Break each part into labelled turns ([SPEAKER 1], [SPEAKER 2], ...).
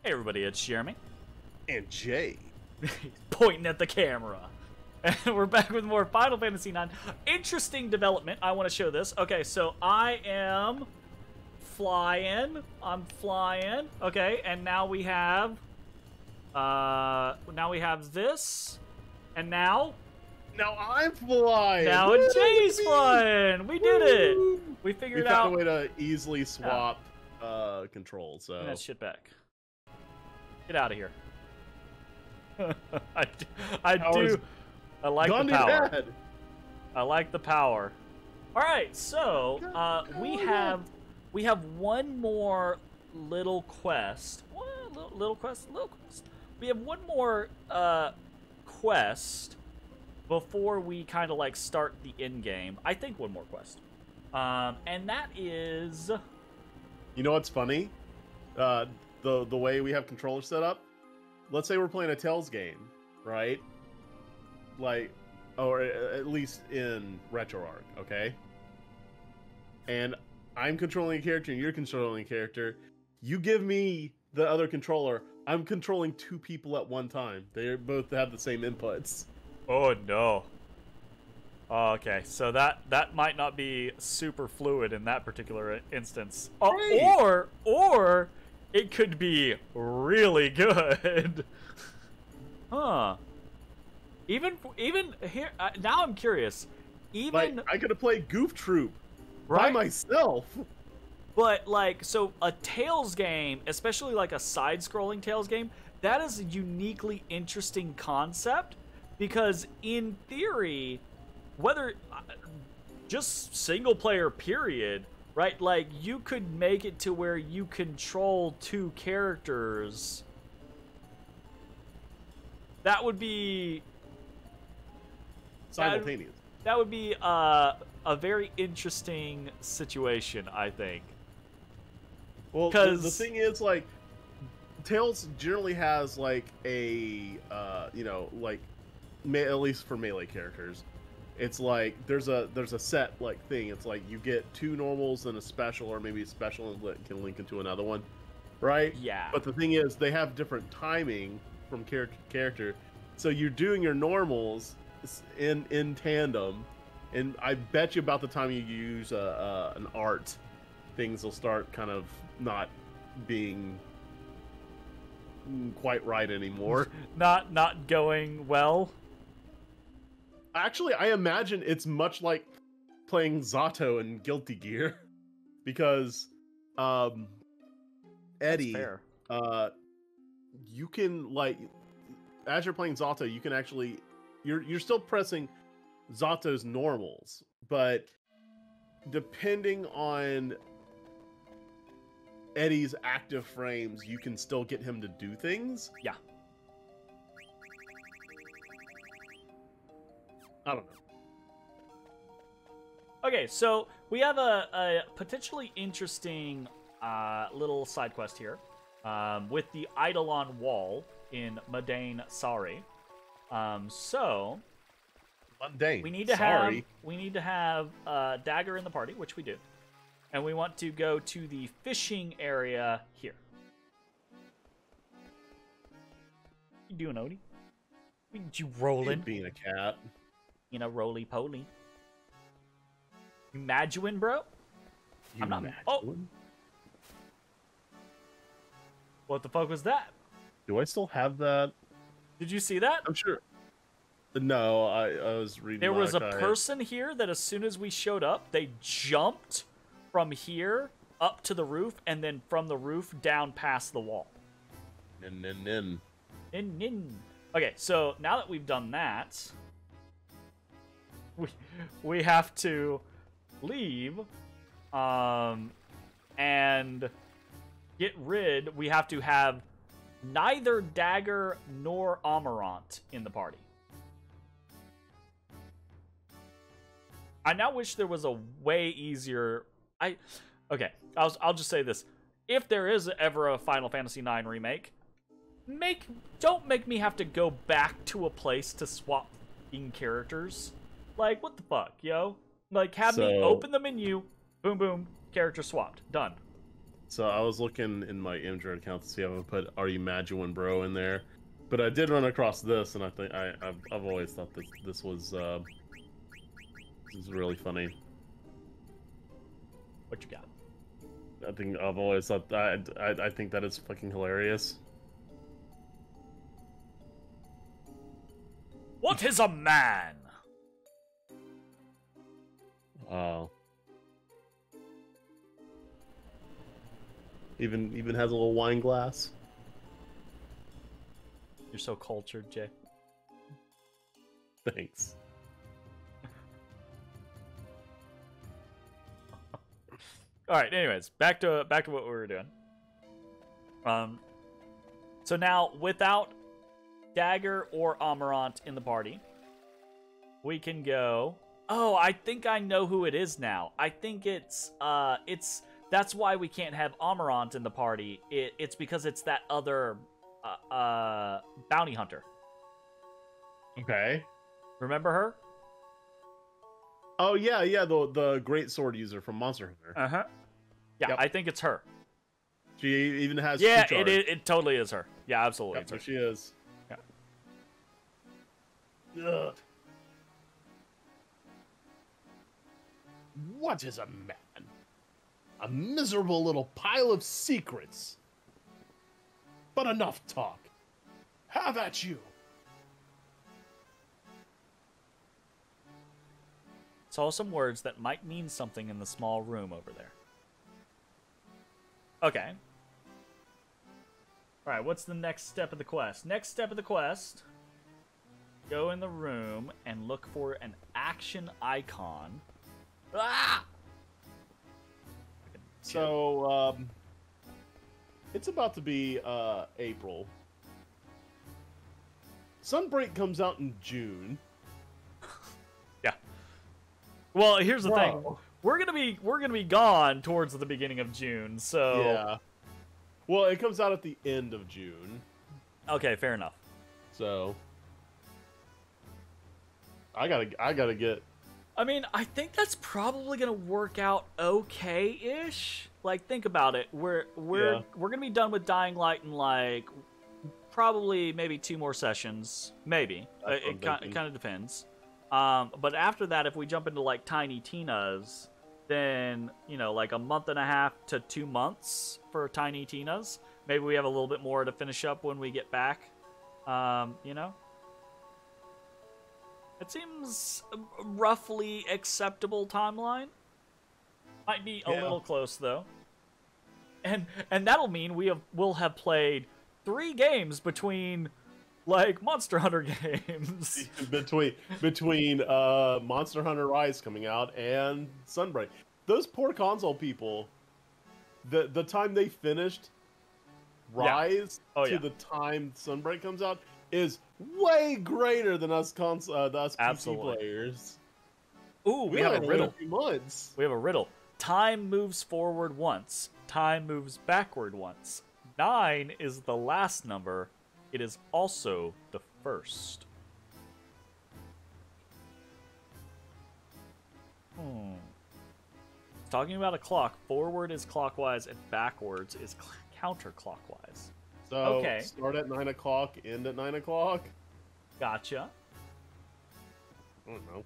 [SPEAKER 1] Hey everybody, it's Jeremy.
[SPEAKER 2] And Jay.
[SPEAKER 1] Pointing at the camera. And we're back with more Final Fantasy IX. Interesting development. I want to show this. Okay, so I am flying. I'm flying. Okay, and now we have this. And now
[SPEAKER 2] I'm flying.
[SPEAKER 1] Now Jay's flying. We did it. We figured out
[SPEAKER 2] a way to easily swap controls. So
[SPEAKER 1] give that shit back. Get out of here. I do. I like the power. I like the power. All right, so we have one more little quest. What? Little quest. We have one more quest before we kind of like start the end game. I think one more quest, and that is.
[SPEAKER 2] You know what's funny? The way we have controllers set up. Let's say we're playing a Tales game, right? Like, or at least in RetroArch, okay? And I'm controlling a character and you're controlling a character. You give me the other controller, I'm controlling two people at one time. They both have the same inputs.
[SPEAKER 1] Oh no. Okay, so that might not be super fluid in that particular instance. Right. Or it could be really good. Huh. Even here, now I'm curious. Even
[SPEAKER 2] like, I could have played Goof Troop
[SPEAKER 1] by
[SPEAKER 2] myself.
[SPEAKER 1] But like, so a Tales game, especially like a side-scrolling Tales game, that is a uniquely interesting concept because in theory, whether just single player period, right? Like you could make it to where you control two characters. That would be
[SPEAKER 2] simultaneous.
[SPEAKER 1] That would be a very interesting situation, I think.
[SPEAKER 2] Well, the thing is, like, Tales generally has like a you know, like at least for melee characters, it's like there's a set like thing. It's like you get two normals and a special, or maybe a special and can link into another one, right?
[SPEAKER 1] Yeah.
[SPEAKER 2] But the thing is, they have different timing from character to character, so you're doing your normals in tandem, and I bet you about the time you use an art, things will start kind of not being quite right anymore.
[SPEAKER 1] Not going well.
[SPEAKER 2] Actually, I imagine it's much like playing Zato in Guilty Gear, because Eddie, you can, like, as you're playing Zato, you can actually you're still pressing Zato's normals, but depending on Eddie's active frames, you can still get him to do things.
[SPEAKER 1] Yeah.
[SPEAKER 2] I don't know.
[SPEAKER 1] Okay, so we have a potentially interesting little side quest here with the Eidolon wall in Mundane Sari. So
[SPEAKER 2] Mundane.
[SPEAKER 1] we need to have Dagger in the party, which we do. And we want to go to the fishing area here. What you doing, Odie? You rolling?
[SPEAKER 2] Being a cat.
[SPEAKER 1] You know, roly poly. You Maduin, bro? I'm not. Oh. What the fuck was that?
[SPEAKER 2] Do I still have that?
[SPEAKER 1] Did you see that?
[SPEAKER 2] I'm sure. No, I was reading.
[SPEAKER 1] There was a person here that as soon as we showed up, they jumped from here up to the roof, and then from the roof down past the wall.
[SPEAKER 2] Nin.
[SPEAKER 1] Okay, so now that we've done that, we have to leave, and get rid. We have to have neither Dagger nor Amarant in the party. I now wish there was a way easier. I'll just say this: if there is ever a Final Fantasy IX remake, don't make me have to go back to a place to swap characters. Like, what the fuck, yo? Like, have me open the menu, boom, boom, character swapped, done.
[SPEAKER 2] So I was looking in my Imgur account to see if I would put "Are you Maduin Bro" in there, but I did run across this, and I think I've always thought that this was really funny.
[SPEAKER 1] What you got?
[SPEAKER 2] I think I've always thought I think that is fucking hilarious.
[SPEAKER 1] What is a man?
[SPEAKER 2] Wow. Even has a little wine glass.
[SPEAKER 1] You're so cultured, Jay.
[SPEAKER 2] Thanks.
[SPEAKER 1] All right. Anyways, back to what we were doing. So now without Dagger or Amarant in the party, we can go. Oh, I think I know who it is now. I think it's that's why we can't have Amarant in the party. It's because it's that other bounty hunter.
[SPEAKER 2] Okay.
[SPEAKER 1] Remember her?
[SPEAKER 2] Oh yeah, the great sword user from Monster Hunter.
[SPEAKER 1] Uh-huh. Yeah,
[SPEAKER 2] Yep.
[SPEAKER 1] I think it's her.
[SPEAKER 2] She even has
[SPEAKER 1] Yeah,
[SPEAKER 2] two charge.
[SPEAKER 1] it totally is her. Yeah, absolutely.
[SPEAKER 2] Yep,
[SPEAKER 1] It's her.
[SPEAKER 2] there she is.
[SPEAKER 1] Yeah.
[SPEAKER 2] Ugh. What is a man? A miserable little pile of secrets. But enough talk. Have at you.
[SPEAKER 1] Saw some words that might mean something in the small room over there. Okay. Alright, what's the next step of the quest? Next step of the quest, go in the room and look for an action icon. Ah!
[SPEAKER 2] So, it's about to be April. Sunbreak comes out in June.
[SPEAKER 1] Yeah. Well, here's the thing.
[SPEAKER 2] Bro.
[SPEAKER 1] We're gonna be gone towards the beginning of June, so
[SPEAKER 2] Yeah. Well, it comes out at the end of June.
[SPEAKER 1] okay, fair enough.
[SPEAKER 2] So I gotta get.
[SPEAKER 1] I mean, I think that's probably gonna work out okay-ish. Like, think about it. We're gonna be done with Dying Light in like probably maybe 2 more sessions, maybe.
[SPEAKER 2] That's what I'm
[SPEAKER 1] It
[SPEAKER 2] thinking.
[SPEAKER 1] kind of depends. But after that, if we jump into like Tiny Tina's, then like a month and a half to 2 months for Tiny Tina's. Maybe we have a little bit more to finish up when we get back. It seems a roughly acceptable timeline. Might be a little close though. And that'll mean we'll have played 3 games between like Monster Hunter games.
[SPEAKER 2] between Monster Hunter Rise coming out and Sunbreak. Those poor console people, the time they finished Rise to the time Sunbreak comes out is way greater than us PC
[SPEAKER 1] Absolutely.
[SPEAKER 2] players.
[SPEAKER 1] Ooh, we have a
[SPEAKER 2] only
[SPEAKER 1] riddle.
[SPEAKER 2] waited a few months.
[SPEAKER 1] We have a riddle. Time moves forward once. Time moves backward once. 9 is the last number. It is also the first. Talking about a clock, forward is clockwise and backwards is counterclockwise.
[SPEAKER 2] So
[SPEAKER 1] Okay.
[SPEAKER 2] start at 9 o'clock, end at 9 o'clock.
[SPEAKER 1] Gotcha.
[SPEAKER 2] I don't know.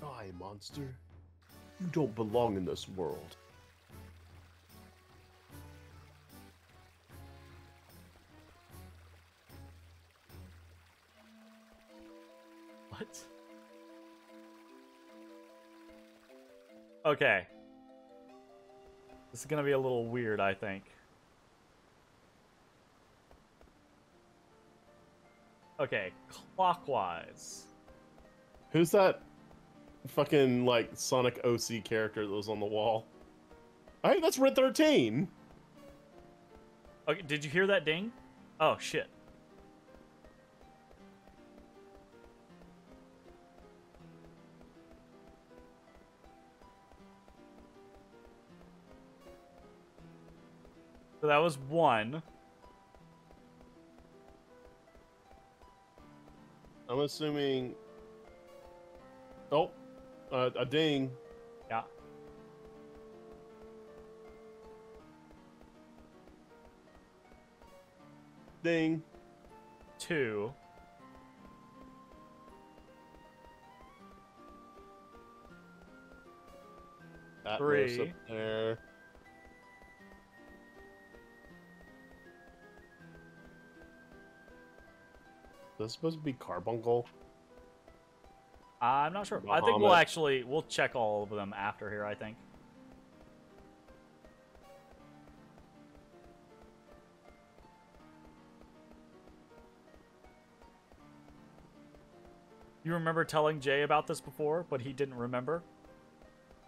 [SPEAKER 2] Die, monster. You don't belong in this world.
[SPEAKER 1] What? Okay. This is gonna be a little weird, I think. Okay, clockwise.
[SPEAKER 2] Who's that fucking, like, Sonic OC character that was on the wall? Hey, that's Red 13!
[SPEAKER 1] Okay, did you hear that ding? Oh, shit. So that was 1.
[SPEAKER 2] I'm assuming. Oh, a ding.
[SPEAKER 1] Yeah.
[SPEAKER 2] Ding.
[SPEAKER 1] 2.
[SPEAKER 2] Atmos
[SPEAKER 1] 3.
[SPEAKER 2] up there. Is this supposed to be Carbuncle?
[SPEAKER 1] I'm not sure. I
[SPEAKER 2] Bahamut.
[SPEAKER 1] think we'll check all of them after here, I think. You remember telling Jay about this before, but he didn't remember?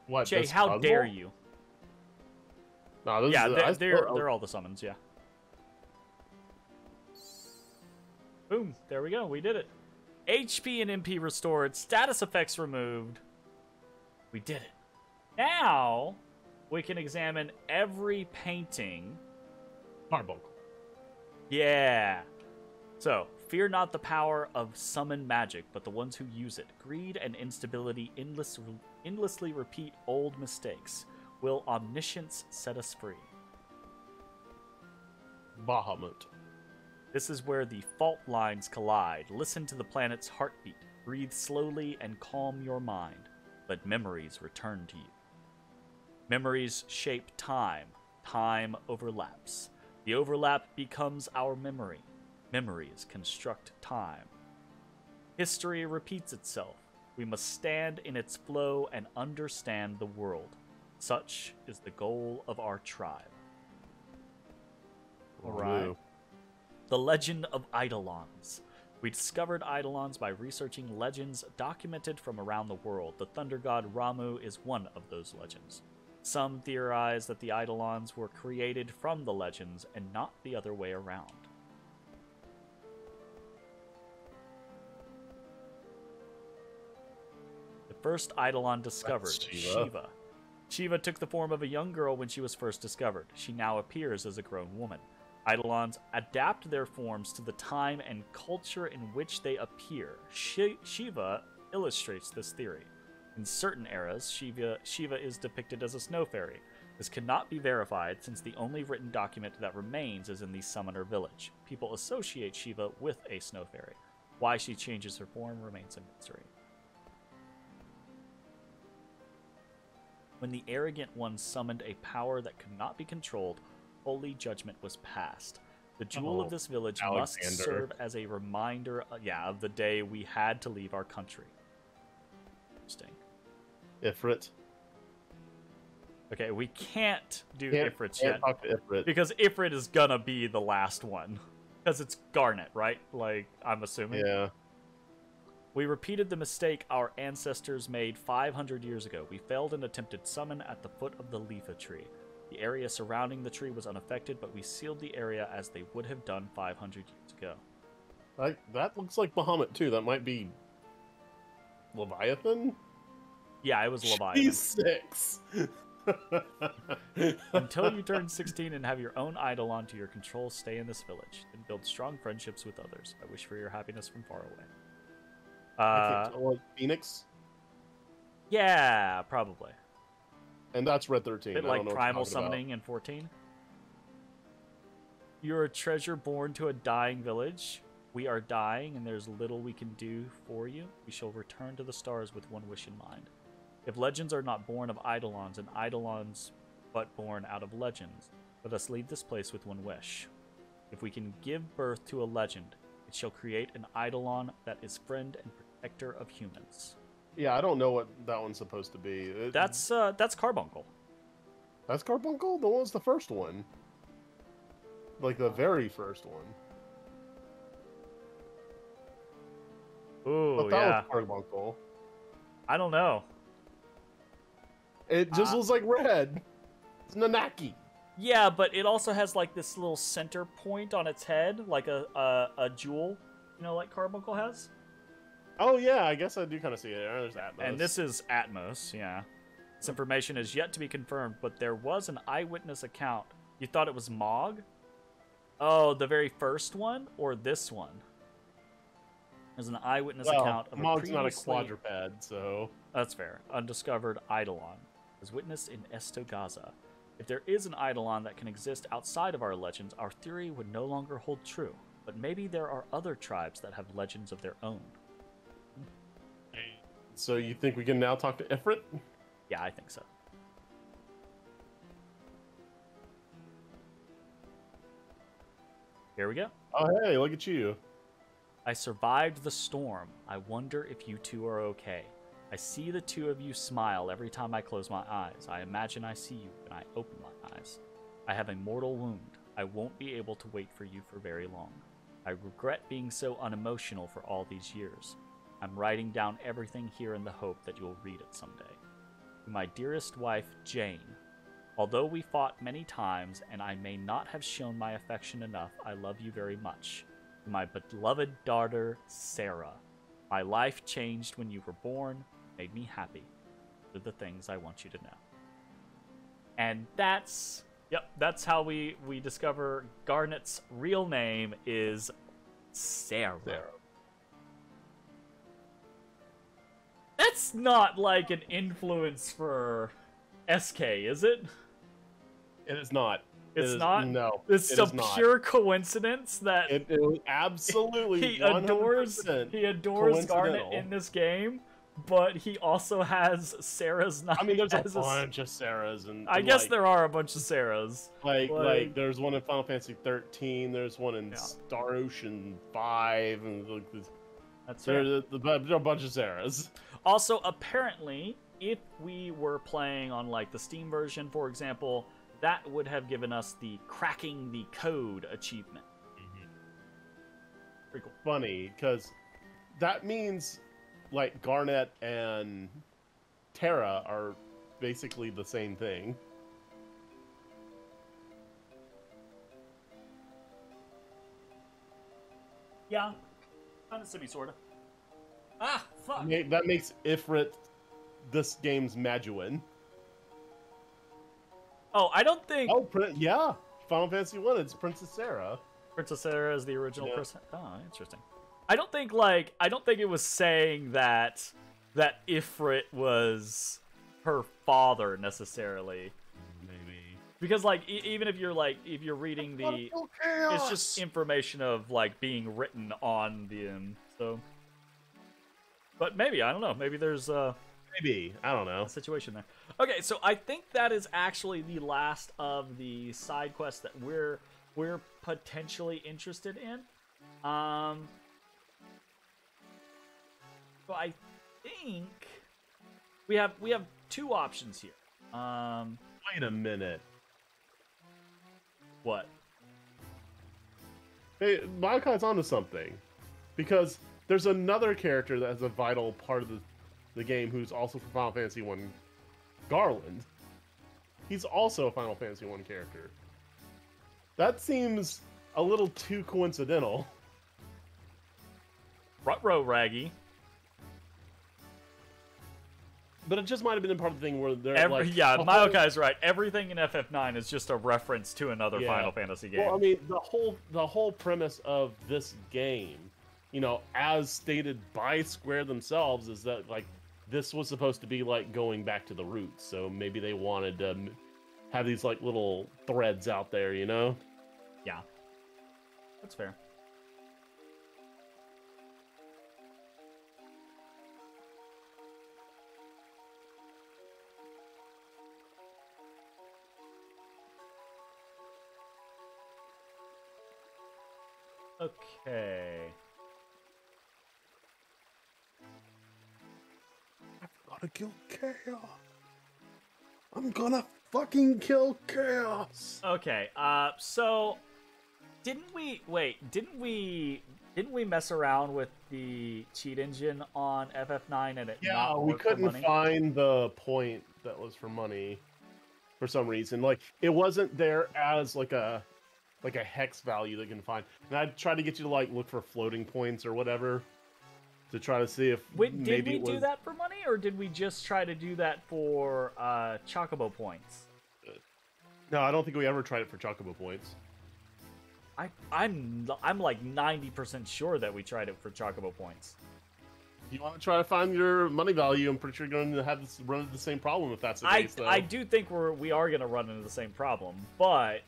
[SPEAKER 2] What?
[SPEAKER 1] Jay,
[SPEAKER 2] this
[SPEAKER 1] how
[SPEAKER 2] puzzle?
[SPEAKER 1] dare you?
[SPEAKER 2] No, this
[SPEAKER 1] Yeah,
[SPEAKER 2] is,
[SPEAKER 1] they're all the summons, yeah. Boom, there we go, we did it. HP and MP restored, status effects removed. We did it. Now, we can examine every painting.
[SPEAKER 2] Carbuncle.
[SPEAKER 1] Yeah. So, fear not the power of summon magic, but the ones who use it. Greed and instability endlessly repeat old mistakes. Will omniscience set us free?
[SPEAKER 2] Bahamut.
[SPEAKER 1] This is where the fault lines collide. Listen to the planet's heartbeat. Breathe slowly and calm your mind. Let memories return to you. Memories shape time. Time overlaps. The overlap becomes our memory. Memories construct time. History repeats itself. We must stand in its flow and understand the world. Such is the goal of our tribe. All right. The Legend of Eidolons. We discovered Eidolons by researching legends documented from around the world. The thunder god Ramu is one of those legends. Some theorize that the Eidolons were created from the legends and not the other way around. The first Eidolon discovered, Shiva. Shiva took the form of a young girl when she was first discovered. She now appears as a grown woman. Eidolons adapt their forms to the time and culture in which they appear. Shiva illustrates this theory. In certain eras, Shiva is depicted as a snow fairy. This cannot be verified since the only written document that remains is in the Summoner village. People associate Shiva with a snow fairy. Why she changes her form remains a mystery. When the arrogant one summoned a power that could not be controlled, holy judgment was passed. The jewel of this village must serve as a reminder, of the day we had to leave our country. Interesting.
[SPEAKER 2] Ifrit.
[SPEAKER 1] Okay, we can't do Ifrits yet.
[SPEAKER 2] Talk to Ifrit.
[SPEAKER 1] Because Ifrit is gonna be the last one. Because it's Garnet, right? Like, I'm assuming.
[SPEAKER 2] Yeah.
[SPEAKER 1] We repeated the mistake our ancestors made 500 years ago. We failed an attempted summon at the foot of the Lefa tree. The area surrounding the tree was unaffected, but we sealed the area as they would have done 500 years ago.
[SPEAKER 2] That looks like Bahamut, too. That might be Leviathan?
[SPEAKER 1] Yeah, it was Leviathan.
[SPEAKER 2] He's 6.
[SPEAKER 1] Until you turn 16 and have your own Eidolon to your control, stay in this village. Then build strong friendships with others. I wish for your happiness from far away.
[SPEAKER 2] I can't tell, Phoenix?
[SPEAKER 1] Yeah, probably.
[SPEAKER 2] And that's Red 13.
[SPEAKER 1] Bit like Primal Summoning in 14. You're a treasure born to a dying village. We are dying, and there's little we can do for you. We shall return to the stars with one wish in mind. If legends are not born of Eidolons, and Eidolons but born out of legends, let us leave this place with one wish. If we can give birth to a legend, it shall create an Eidolon that is friend and protector of humans.
[SPEAKER 2] Yeah, I don't know what that one's supposed to be.
[SPEAKER 1] That's Carbuncle.
[SPEAKER 2] That's Carbuncle? The one was the first one. Like the very first one.
[SPEAKER 1] Ooh,
[SPEAKER 2] that
[SPEAKER 1] yeah.
[SPEAKER 2] was Carbuncle.
[SPEAKER 1] I don't know.
[SPEAKER 2] It just looks like red. It's Nanaki.
[SPEAKER 1] Yeah, but it also has like this little center point on its head, like a jewel, like Carbuncle has.
[SPEAKER 2] Oh yeah, I guess I do kind of see it. There's Atmos.
[SPEAKER 1] And this is Atmos, yeah. This information is yet to be confirmed, but there was an eyewitness account. You thought it was Mog? Oh, the very first one or this one? There's an eyewitness
[SPEAKER 2] Well,
[SPEAKER 1] account of a
[SPEAKER 2] Mog's not a
[SPEAKER 1] previously...
[SPEAKER 2] quadruped, so...
[SPEAKER 1] That's fair. Undiscovered Eidolon was witnessed in Estogaza. If there is an Eidolon that can exist outside of our legends, our theory would no longer hold true. But maybe there are other tribes that have legends of their own.
[SPEAKER 2] So you think we can now talk to Ifrit?
[SPEAKER 1] Yeah, I think so. Here we go.
[SPEAKER 2] Oh, hey, look at you.
[SPEAKER 1] I survived the storm. I wonder if you two are okay. I see the two of you smile every time I close my eyes. I imagine I see you when I open my eyes. I have a mortal wound. I won't be able to wait for you for very long. I regret being so unemotional for all these years. I'm writing down everything here in the hope that you'll read it someday. To my dearest wife, Jane. Although we fought many times and I may not have shown my affection enough, I love you very much. To my beloved daughter, Sarah. My life changed when you were born, made me happy. Those are the things I want you to know. And that's how we discover Garnet's real name is Sarah. That's not like an influence for SK, is it?
[SPEAKER 2] It is not.
[SPEAKER 1] It's not?
[SPEAKER 2] No.
[SPEAKER 1] It's a pure coincidence that
[SPEAKER 2] it was absolutely
[SPEAKER 1] he adores Garnet in this game, but he also has Sarah's knife.
[SPEAKER 2] I mean, there's a bunch of Sarahs, and
[SPEAKER 1] I guess there are a bunch of Sarahs.
[SPEAKER 2] Like there's one in Final Fantasy 13. There's one in Star Ocean 5, and there's a bunch of Sarahs.
[SPEAKER 1] Also, apparently, if we were playing on like the Steam version, for example, that would have given us the cracking the code achievement. Pretty cool.
[SPEAKER 2] Funny, because that means like Garnet and Terra are basically the same thing.
[SPEAKER 1] Yeah, kind of semi-sorta. Ah, fuck!
[SPEAKER 2] That makes Ifrit this game's Maduin.
[SPEAKER 1] Oh, I don't think...
[SPEAKER 2] Oh, yeah. Final Fantasy 1, it's Princess Sarah.
[SPEAKER 1] Princess Sarah is the original person. Oh, interesting. I don't think it was saying that Ifrit was her father necessarily.
[SPEAKER 2] Maybe.
[SPEAKER 1] Because like even if you're reading it's just information of like being written on the so. But maybe, I don't know. Maybe there's
[SPEAKER 2] maybe, I don't know,
[SPEAKER 1] a situation there. Okay, so I think that is actually the last of the side quests that we're potentially interested in. So I think we have two options here.
[SPEAKER 2] Wait a minute.
[SPEAKER 1] What?
[SPEAKER 2] Hey, Maokai's onto something, because there's another character that has a vital part of the game who's also from Final Fantasy 1, Garland. He's also a Final Fantasy 1 character. That seems a little too coincidental.
[SPEAKER 1] Ruh-roh, Raggy.
[SPEAKER 2] But it just might have been a part of the thing where they're
[SPEAKER 1] Maokai's right. Everything in FF9 is just a reference to another Final Fantasy game.
[SPEAKER 2] Well, I mean, the whole premise of this game, as stated by Square themselves, is that like this was supposed to be like going back to the roots. So maybe they wanted to have these like little threads out there, Yeah,
[SPEAKER 1] that's fair. Okay.
[SPEAKER 2] I've got to kill Chaos. I'm gonna fucking kill Chaos.
[SPEAKER 1] Okay. So didn't we mess around with the cheat engine on FF9 and it not
[SPEAKER 2] we
[SPEAKER 1] work for money?
[SPEAKER 2] couldn't find the point that was for money for some reason. Like it wasn't there as like a hex value that you can find. And I tried to get you to like look for floating points or whatever to try to see if
[SPEAKER 1] did we do that for money, or did we just try to do that for Chocobo points?
[SPEAKER 2] No, I don't think we ever tried it for Chocobo points.
[SPEAKER 1] I'm like 90% sure that we tried it for Chocobo points.
[SPEAKER 2] You want to try to find your money value? I'm pretty sure you're going to have this run into the same problem if that's the case. Though.
[SPEAKER 1] I do think we are going to run into the same problem, but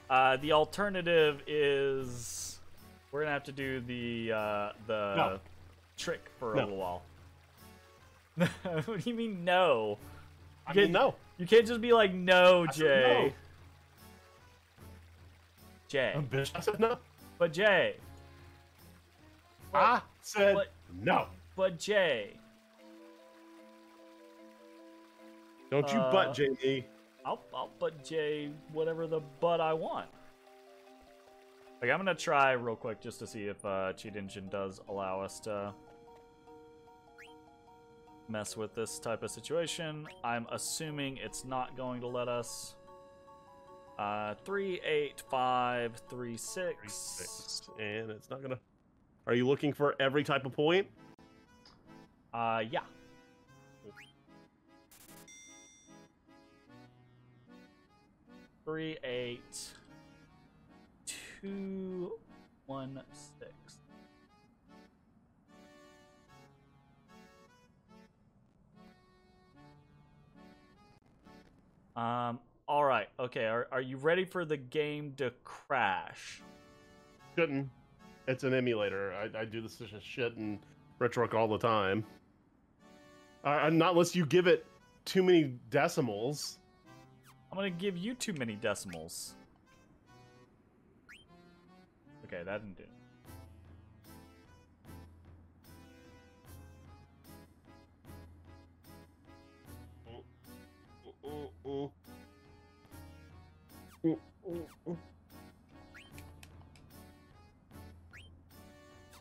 [SPEAKER 1] the alternative is we're going to have to do the trick for a little while. What do you mean no?
[SPEAKER 2] I mean no.
[SPEAKER 1] You can't just be like no, Jay.
[SPEAKER 2] No.
[SPEAKER 1] Jay.
[SPEAKER 2] Bitch, I said no.
[SPEAKER 1] But Jay.
[SPEAKER 2] I said no.
[SPEAKER 1] But Jay.
[SPEAKER 2] Don't you butt Jamie.
[SPEAKER 1] I'll butt Jay whatever the butt I want. Like, I'm gonna try real quick just to see if Cheat Engine does allow us to mess with this type of situation. I'm assuming it's not going to let us. 3, 8, 5, 3, 6.
[SPEAKER 2] And it's not gonna. Are you looking for every type of point?
[SPEAKER 1] Yeah. Three, 8, 2, 1, 6. All right. Okay. Are you ready for the game to crash?
[SPEAKER 2] Shouldn't. It's an emulator. I do this shit in RetroArch all the time. Not unless you give it too many decimals.
[SPEAKER 1] I'm gonna give you too many decimals. Okay, that didn't do it.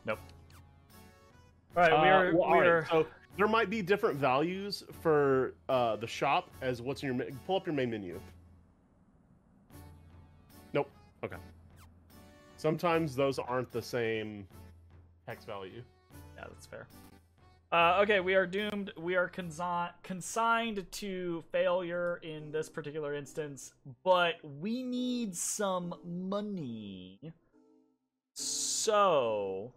[SPEAKER 1] Nope. All right, we are.
[SPEAKER 2] So there might be different values for the shop as what's in your. Pull up your main menu. Nope. Okay. Sometimes those aren't the same hex value.
[SPEAKER 1] Yeah, that's fair. Okay, we are doomed. We are consigned to failure in this particular instance, but we need some money. So,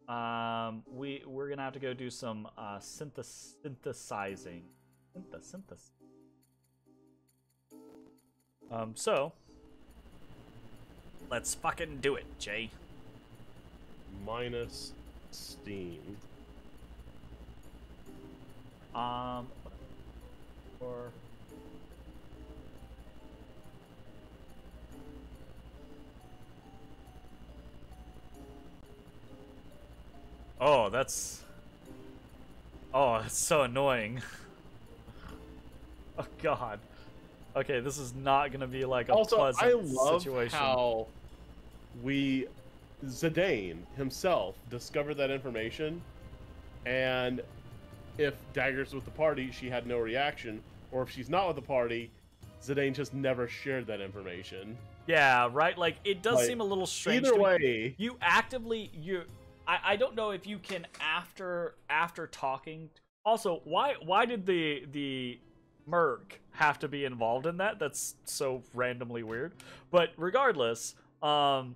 [SPEAKER 1] we're gonna have to go do some synthesizing. Synthesis. So let's fucking do it, Jay.
[SPEAKER 2] Minus Steam.
[SPEAKER 1] Or oh, that's so annoying. Oh god. Okay, this is not gonna be like a pleasant situation.
[SPEAKER 2] I love how Zidane himself discovered that information, and if Dagger's with the party, she had no reaction, or if she's not with the party, Zidane just never shared that information.
[SPEAKER 1] Yeah, right? Like, it does seem a little strange.
[SPEAKER 2] Either way,
[SPEAKER 1] you actively, I don't know if you can after talking. Also, why did the Merc have to be involved in that? That's so randomly weird. But regardless, the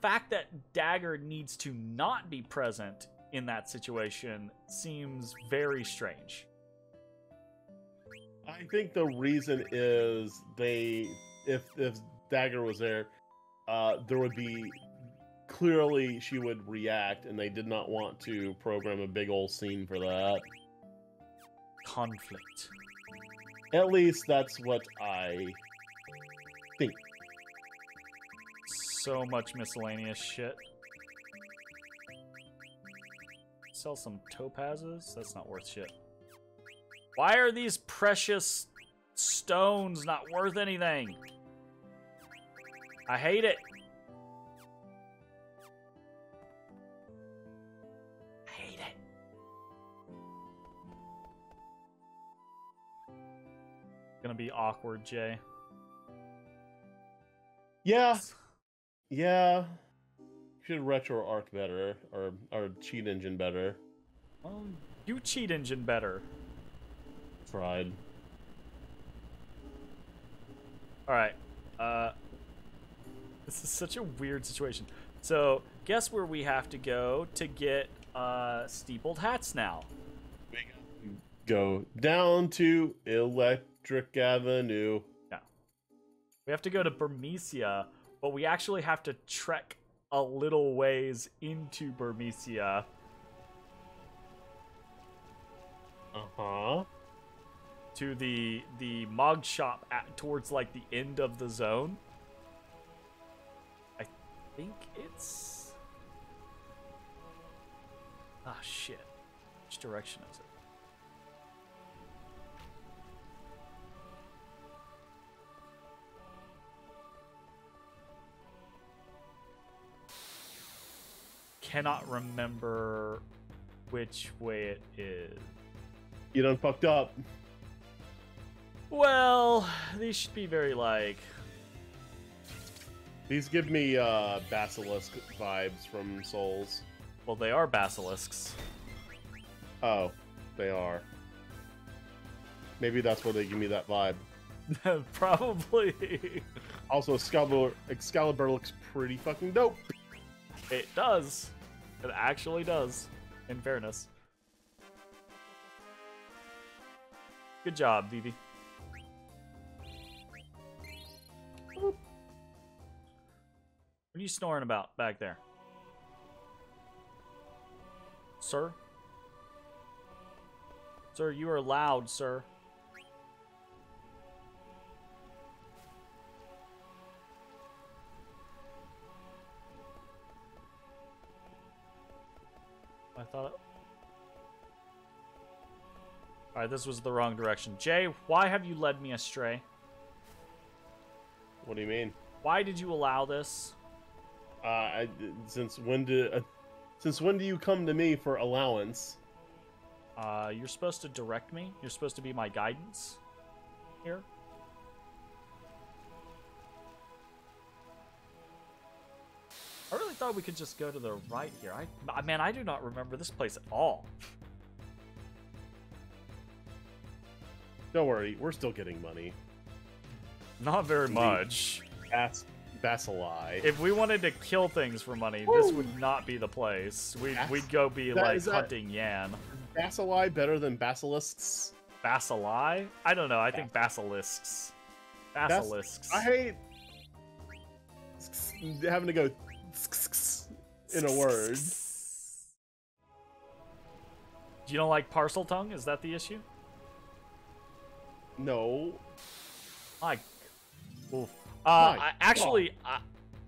[SPEAKER 1] fact that Dagger needs to not be present in that situation seems very strange.
[SPEAKER 2] I think the reason is if Dagger was there, there would be clearly she would react, and they did not want to program a big old scene for that.
[SPEAKER 1] Conflict.
[SPEAKER 2] At least that's what I think.
[SPEAKER 1] So much miscellaneous shit. Sell some topazes? That's not worth shit. Why are these precious stones not worth anything? I hate it. I hate it. Gonna be awkward, Jay.
[SPEAKER 2] Yeah. Yeah. Should RetroArch better, or Cheat Engine better.
[SPEAKER 1] Well, you Cheat Engine better.
[SPEAKER 2] Tried.
[SPEAKER 1] Alright. This is such a weird situation. So, guess where we have to go to get steepled hats now?
[SPEAKER 2] Go down to Electric Avenue.
[SPEAKER 1] Yeah. We have to go to Burmecia, but we actually have to trek a little ways into Burmecia.
[SPEAKER 2] Uh-huh.
[SPEAKER 1] To the Mog shop towards like the end of the zone. I think it's... Ah, shit. Which direction is it? Cannot remember which way it is.
[SPEAKER 2] You done fucked up.
[SPEAKER 1] Well, these should be very like...
[SPEAKER 2] These give me basilisk vibes from Souls.
[SPEAKER 1] Well, they are basilisks.
[SPEAKER 2] Oh, they are. Maybe that's where they give me that vibe.
[SPEAKER 1] Probably.
[SPEAKER 2] Also, Excalibur looks pretty fucking dope.
[SPEAKER 1] It does. It actually does, in fairness. Good job, Vivi. What are you snoring about back there? Sir? Sir, you are loud, sir. I thought... Alright, this was the wrong direction. Jay, why have you led me astray?
[SPEAKER 2] What do you mean?
[SPEAKER 1] Why did you allow this?
[SPEAKER 2] Since when do you come to me for allowance?
[SPEAKER 1] You're supposed to direct me. You're supposed to be my guidance here. I really thought we could just go to the right here. Man, I do not remember this place at all.
[SPEAKER 2] Don't worry, we're still getting money.
[SPEAKER 1] Not very much.
[SPEAKER 2] Bacilli.
[SPEAKER 1] If we wanted to kill things for money, this would not be the place. We'd go be like hunting Yan.
[SPEAKER 2] Bacilli better than basilisks?
[SPEAKER 1] Bacilli? I don't know. I think basilisks. Basilisks.
[SPEAKER 2] I hate having to go in a word.
[SPEAKER 1] You don't like parcel tongue? Is that the issue?
[SPEAKER 2] No.
[SPEAKER 1] My. Oof. I'm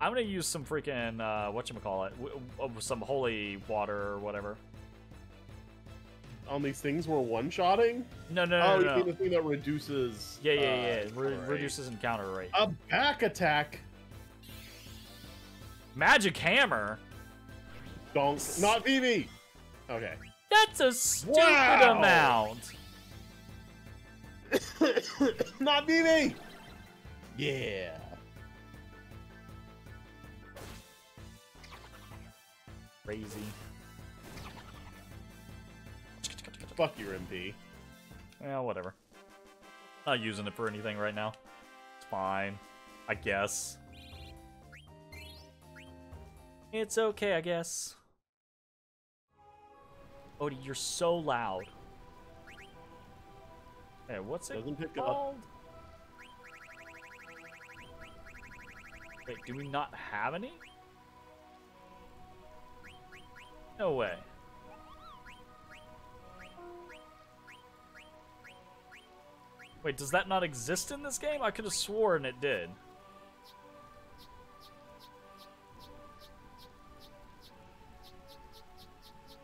[SPEAKER 1] gonna use some freaking whatchamacallit, some holy water or whatever.
[SPEAKER 2] On these things we're one-shotting?
[SPEAKER 1] No.
[SPEAKER 2] You mean the thing that reduces...
[SPEAKER 1] Yeah. Reduces encounter rate.
[SPEAKER 2] A back attack?
[SPEAKER 1] Magic hammer?
[SPEAKER 2] Donk. Not Vivi! Okay.
[SPEAKER 1] That's a stupid amount!
[SPEAKER 2] Not Vivi! Yeah.
[SPEAKER 1] Crazy.
[SPEAKER 2] Fuck your MP.
[SPEAKER 1] Yeah, whatever. Not using it for anything right now. It's fine. I guess. It's okay, I guess. Odie, you're so loud. Hey, what's it called? Wait, do we not have any? No way. Wait, does that not exist in this game? I could have sworn it did.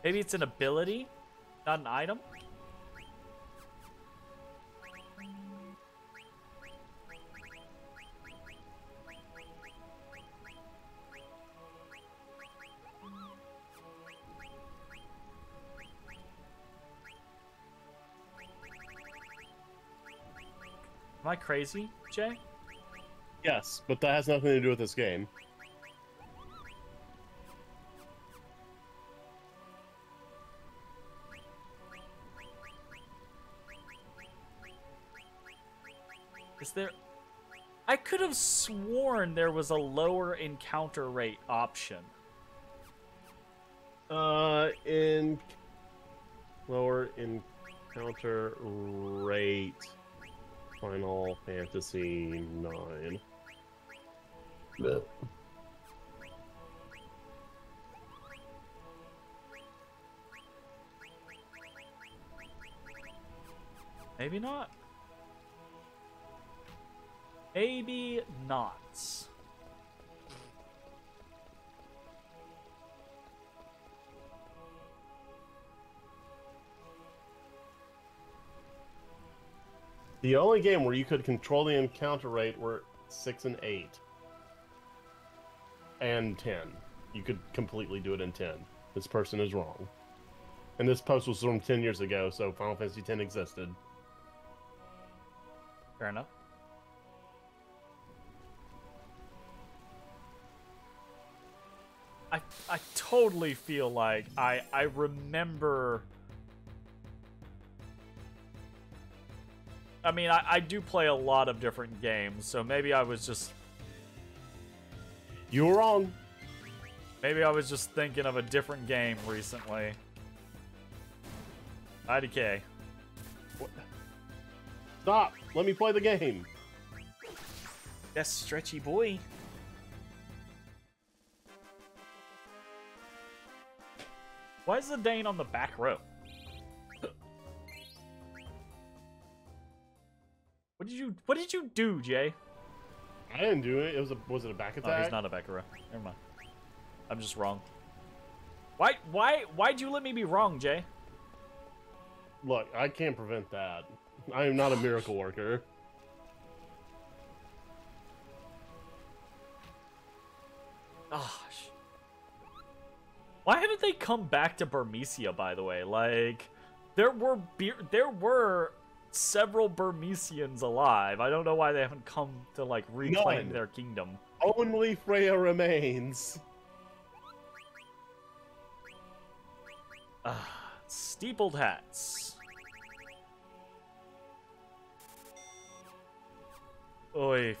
[SPEAKER 1] Maybe it's an ability, not an item? Am I crazy, Jay?
[SPEAKER 2] Yes, but that has nothing to do with this game.
[SPEAKER 1] Is there... I could have sworn there was a lower encounter rate option.
[SPEAKER 2] In lower encounter rate, Final Fantasy 9.
[SPEAKER 1] Maybe not. Maybe not.
[SPEAKER 2] The only game where you could control the encounter rate were 6 and 8. And 10. You could completely do it in 10. This person is wrong. And this post was from 10 years ago, so Final Fantasy X existed.
[SPEAKER 1] Fair enough. I totally feel like I remember. I mean, I do play a lot of different games, so maybe I was just...
[SPEAKER 2] You were wrong.
[SPEAKER 1] Maybe I was just thinking of a different game recently. IDK.
[SPEAKER 2] What? Stop! Let me play the game.
[SPEAKER 1] That's stretchy boy. Why is the Dane on the back row? What did you do, Jay?
[SPEAKER 2] I didn't do it. Was it a back attack?
[SPEAKER 1] Oh, he's not a back row. Never mind. I'm just wrong. Why'd you let me be wrong, Jay?
[SPEAKER 2] Look, I can't prevent that. I am not a miracle worker.
[SPEAKER 1] Gosh. Why haven't they come back to Burmecia, by the way? Like, there were several Burmecians alive. I don't know why they haven't come to, like, reclaim their kingdom.
[SPEAKER 2] Only Freya remains.
[SPEAKER 1] Steepled hats. Oy.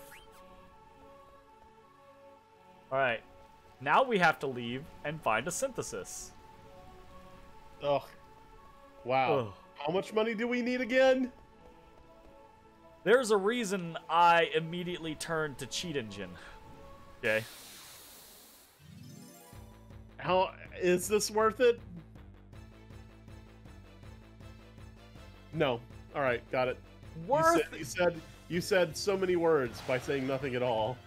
[SPEAKER 1] Alright. Now we have to leave and find a synthesis.
[SPEAKER 2] Ugh. Wow.
[SPEAKER 1] Ugh.
[SPEAKER 2] How much money do we need again?
[SPEAKER 1] There's a reason I immediately turned to Cheat Engine. Okay.
[SPEAKER 2] How is this worth it? No. All right, got it.
[SPEAKER 1] Worth.
[SPEAKER 2] You said so many words by saying nothing at all.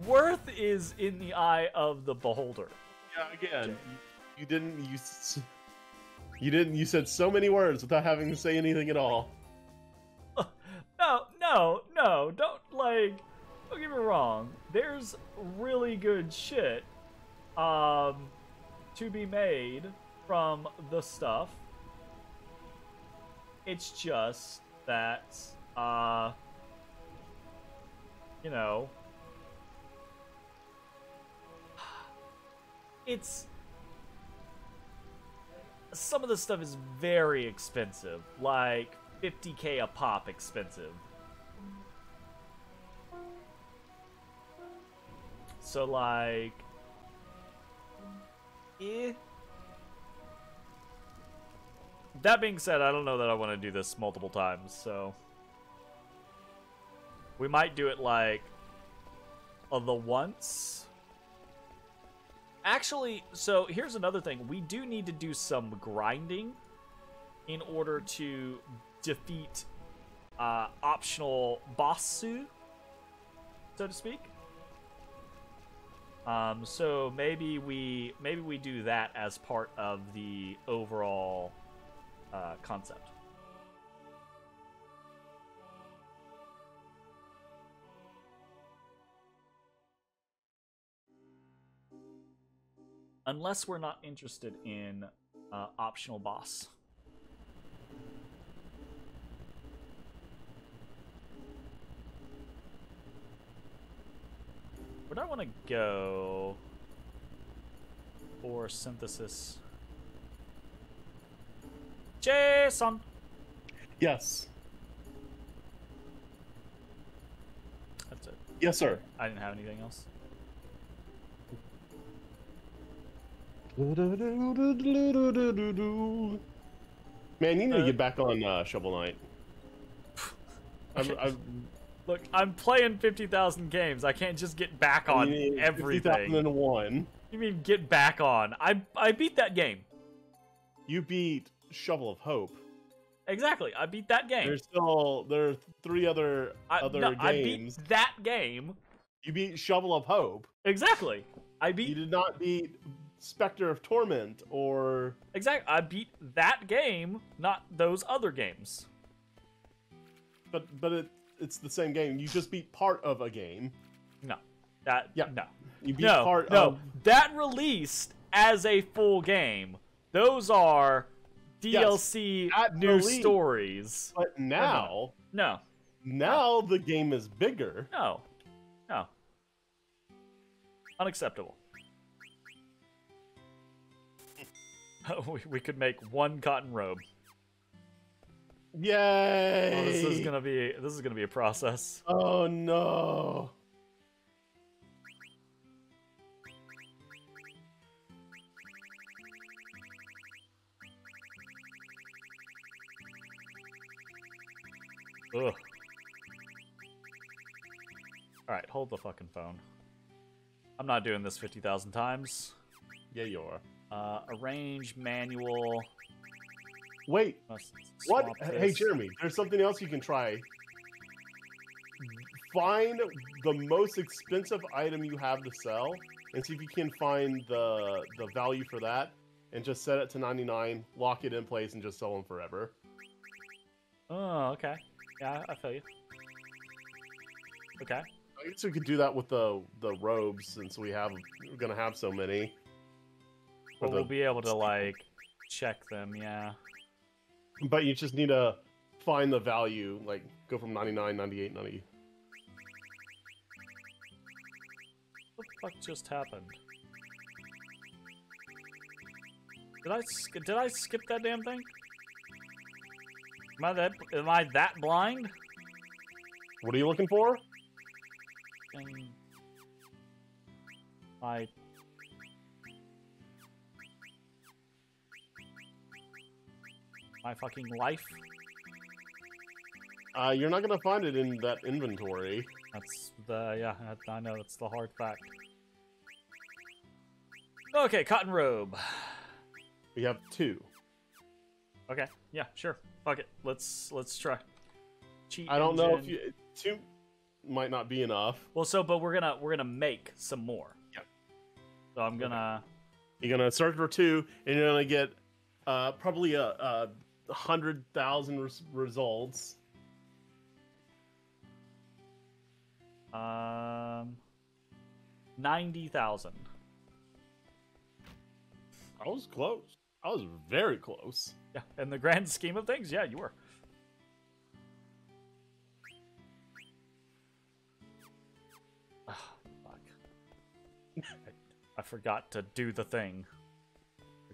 [SPEAKER 1] Worth is in the eye of the beholder.
[SPEAKER 2] Yeah, again, you said so many words without having to say anything at all.
[SPEAKER 1] No, don't get me wrong. There's really good shit, to be made from the stuff. It's just that, you know, it's... Some of the stuff is very expensive, like 50K a pop expensive. So, like... That being said, I don't know that I want to do this multiple times, so... We might do it, like, the once... Actually, so here's another thing. We do need to do some grinding in order to defeat optional bossu, so to speak. So maybe we do that as part of the overall concept. Unless we're not interested in optional boss. Where do I want to go for synthesis? Jason!
[SPEAKER 2] Yes. Yes, sir.
[SPEAKER 1] I didn't have anything else.
[SPEAKER 2] Man, you need to get back on Shovel Knight.
[SPEAKER 1] Okay. Look, I'm playing 50,000 games. I can't just get back on everything.
[SPEAKER 2] 50,001.
[SPEAKER 1] You mean get back on? I beat that game.
[SPEAKER 2] You beat Shovel of Hope.
[SPEAKER 1] Exactly. I beat that game.
[SPEAKER 2] There are 3 other games.
[SPEAKER 1] I beat that game.
[SPEAKER 2] You beat Shovel of Hope.
[SPEAKER 1] Exactly.
[SPEAKER 2] You did not beat Spectre of Torment or...
[SPEAKER 1] Exactly. I beat that game, not those other games.
[SPEAKER 2] But it's the same game. You just beat part of a game.
[SPEAKER 1] No. No.
[SPEAKER 2] You beat part of...
[SPEAKER 1] That released as a full game. Those are DLC new stories.
[SPEAKER 2] But now...
[SPEAKER 1] No.
[SPEAKER 2] Now the game is bigger.
[SPEAKER 1] No. Unacceptable. We could make one cotton robe.
[SPEAKER 2] Yay!
[SPEAKER 1] Oh, this is gonna be a process.
[SPEAKER 2] Oh no!
[SPEAKER 1] Ugh. All right, hold the fucking phone. I'm not doing this 50,000 times.
[SPEAKER 2] Yeah, you are.
[SPEAKER 1] Arrange manual.
[SPEAKER 2] Wait, what?
[SPEAKER 1] This.
[SPEAKER 2] Hey, Jeremy, there's something else you can try. Find the most expensive item you have to sell, and see if you can find the value for that, and just set it to 99, lock it in place, and just sell them forever.
[SPEAKER 1] Oh, okay. Yeah, I feel you. Okay.
[SPEAKER 2] I guess we could do that with the robes, since we're gonna have so many.
[SPEAKER 1] But we'll be able to like check them, yeah.
[SPEAKER 2] But you just need to find the value, like go from 99, 98, 90.
[SPEAKER 1] What the fuck just happened? Did I skip that damn thing? Am I that blind?
[SPEAKER 2] What are you looking for? My
[SPEAKER 1] fucking life?
[SPEAKER 2] You're not gonna find it in that inventory.
[SPEAKER 1] I know, that's the hard fact. Okay, cotton robe.
[SPEAKER 2] We have 2.
[SPEAKER 1] Okay, yeah, sure. Fuck it. Let's try. Cheat
[SPEAKER 2] I don't know if
[SPEAKER 1] engine.
[SPEAKER 2] 2 might not be enough.
[SPEAKER 1] Well, but we're gonna make some more.
[SPEAKER 2] Yep.
[SPEAKER 1] So I'm gonna.
[SPEAKER 2] You're gonna search for 2, and you're gonna get probably 100,000 results.
[SPEAKER 1] 90,000.
[SPEAKER 2] I was close. I was very close.
[SPEAKER 1] Yeah, in the grand scheme of things, yeah, you were. Oh, fuck. I forgot to do the thing.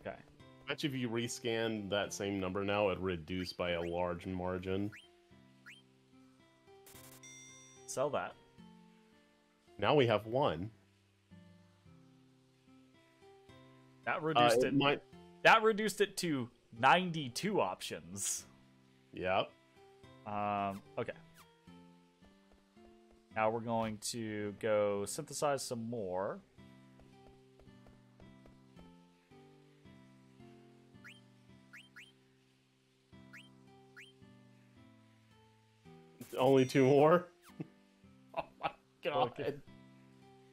[SPEAKER 1] Okay.
[SPEAKER 2] I bet you if you rescan that same number now, it'd reduce by a large margin.
[SPEAKER 1] Sell that.
[SPEAKER 2] Now we have 1.
[SPEAKER 1] That reduced That reduced it to 92 options.
[SPEAKER 2] Yep.
[SPEAKER 1] Okay. Now we're going to go synthesize some more.
[SPEAKER 2] Only 2 more? Oh my god.
[SPEAKER 1] Okay.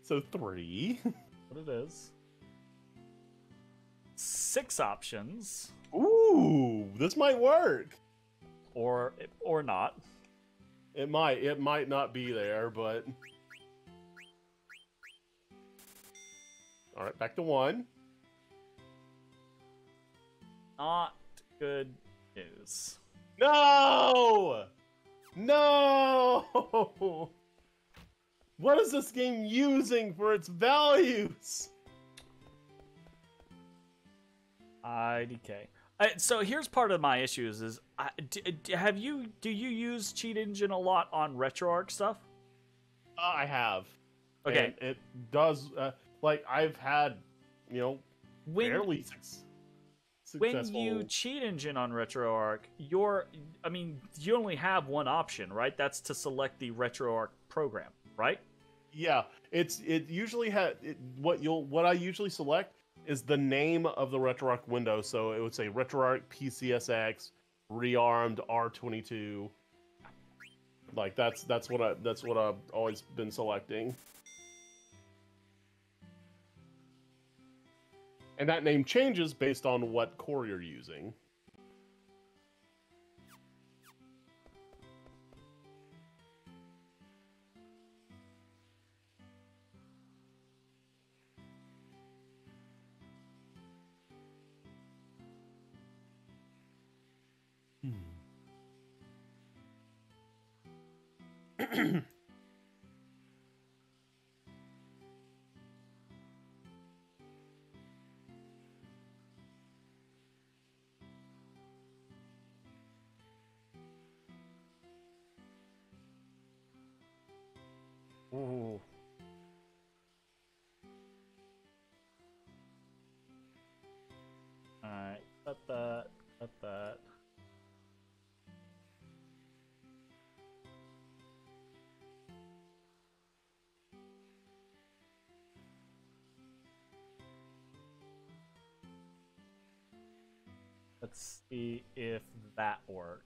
[SPEAKER 2] So 3.
[SPEAKER 1] What it is. 6 options.
[SPEAKER 2] Ooh, this might work.
[SPEAKER 1] Or not.
[SPEAKER 2] It might not be there, but... Alright, back to 1.
[SPEAKER 1] Not good news.
[SPEAKER 2] No! No! What is this game using for its values?
[SPEAKER 1] IDK. So here's part of my issues: is do you use Cheat Engine a lot on RetroArch stuff?
[SPEAKER 2] I have.
[SPEAKER 1] Okay.
[SPEAKER 2] And it does. Like I've had,
[SPEAKER 1] When
[SPEAKER 2] fairly
[SPEAKER 1] when
[SPEAKER 2] successful.
[SPEAKER 1] you cheat engine on RetroArch, you only have one option, right? That's to select the RetroArch program, right?
[SPEAKER 2] Yeah, it usually what I usually select is the name of the RetroArch window. So it would say RetroArch PCSX rearmed R22. Like that's what I've always been selecting. And that name changes based on what core you're using.
[SPEAKER 1] Ooh. Alright, cut that, cut that. Let's see if that works.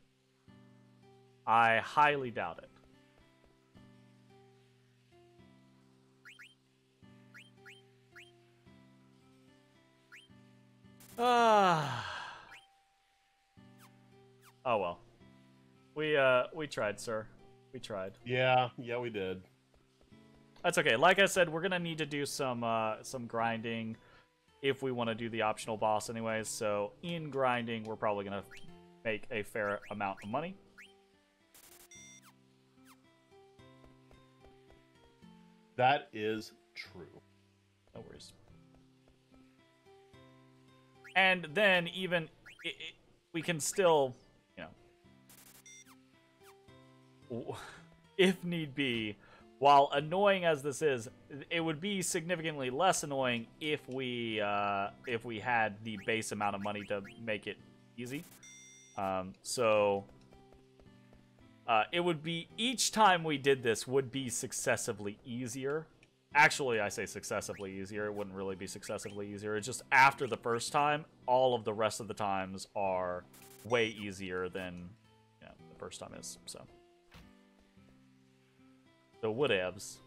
[SPEAKER 1] I highly doubt it. Ah. Oh well. We tried, sir. We tried.
[SPEAKER 2] Yeah, we did.
[SPEAKER 1] That's okay. Like I said, we're gonna need to do some grinding if we want to do the optional boss anyways. So in grinding, we're probably gonna make a fair amount of money.
[SPEAKER 2] That is true.
[SPEAKER 1] No worries. And then even we can still, if need be, while annoying as this is, it would be significantly less annoying if we had the base amount of money to make it easy. It would be, each time we did this would be successively easier. Actually, I say successively easier. It wouldn't really be successively easier. It's just after the first time, all of the rest of the times are way easier than the first time is. So whatevs.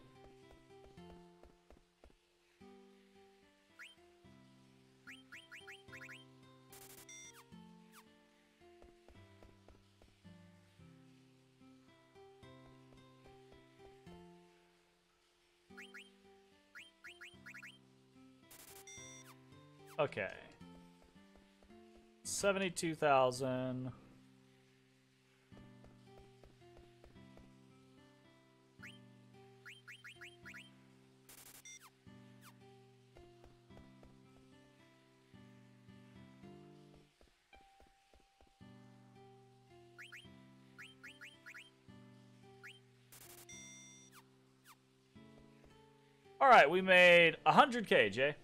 [SPEAKER 1] Okay. 72,000. All right, we made 100K, Jay.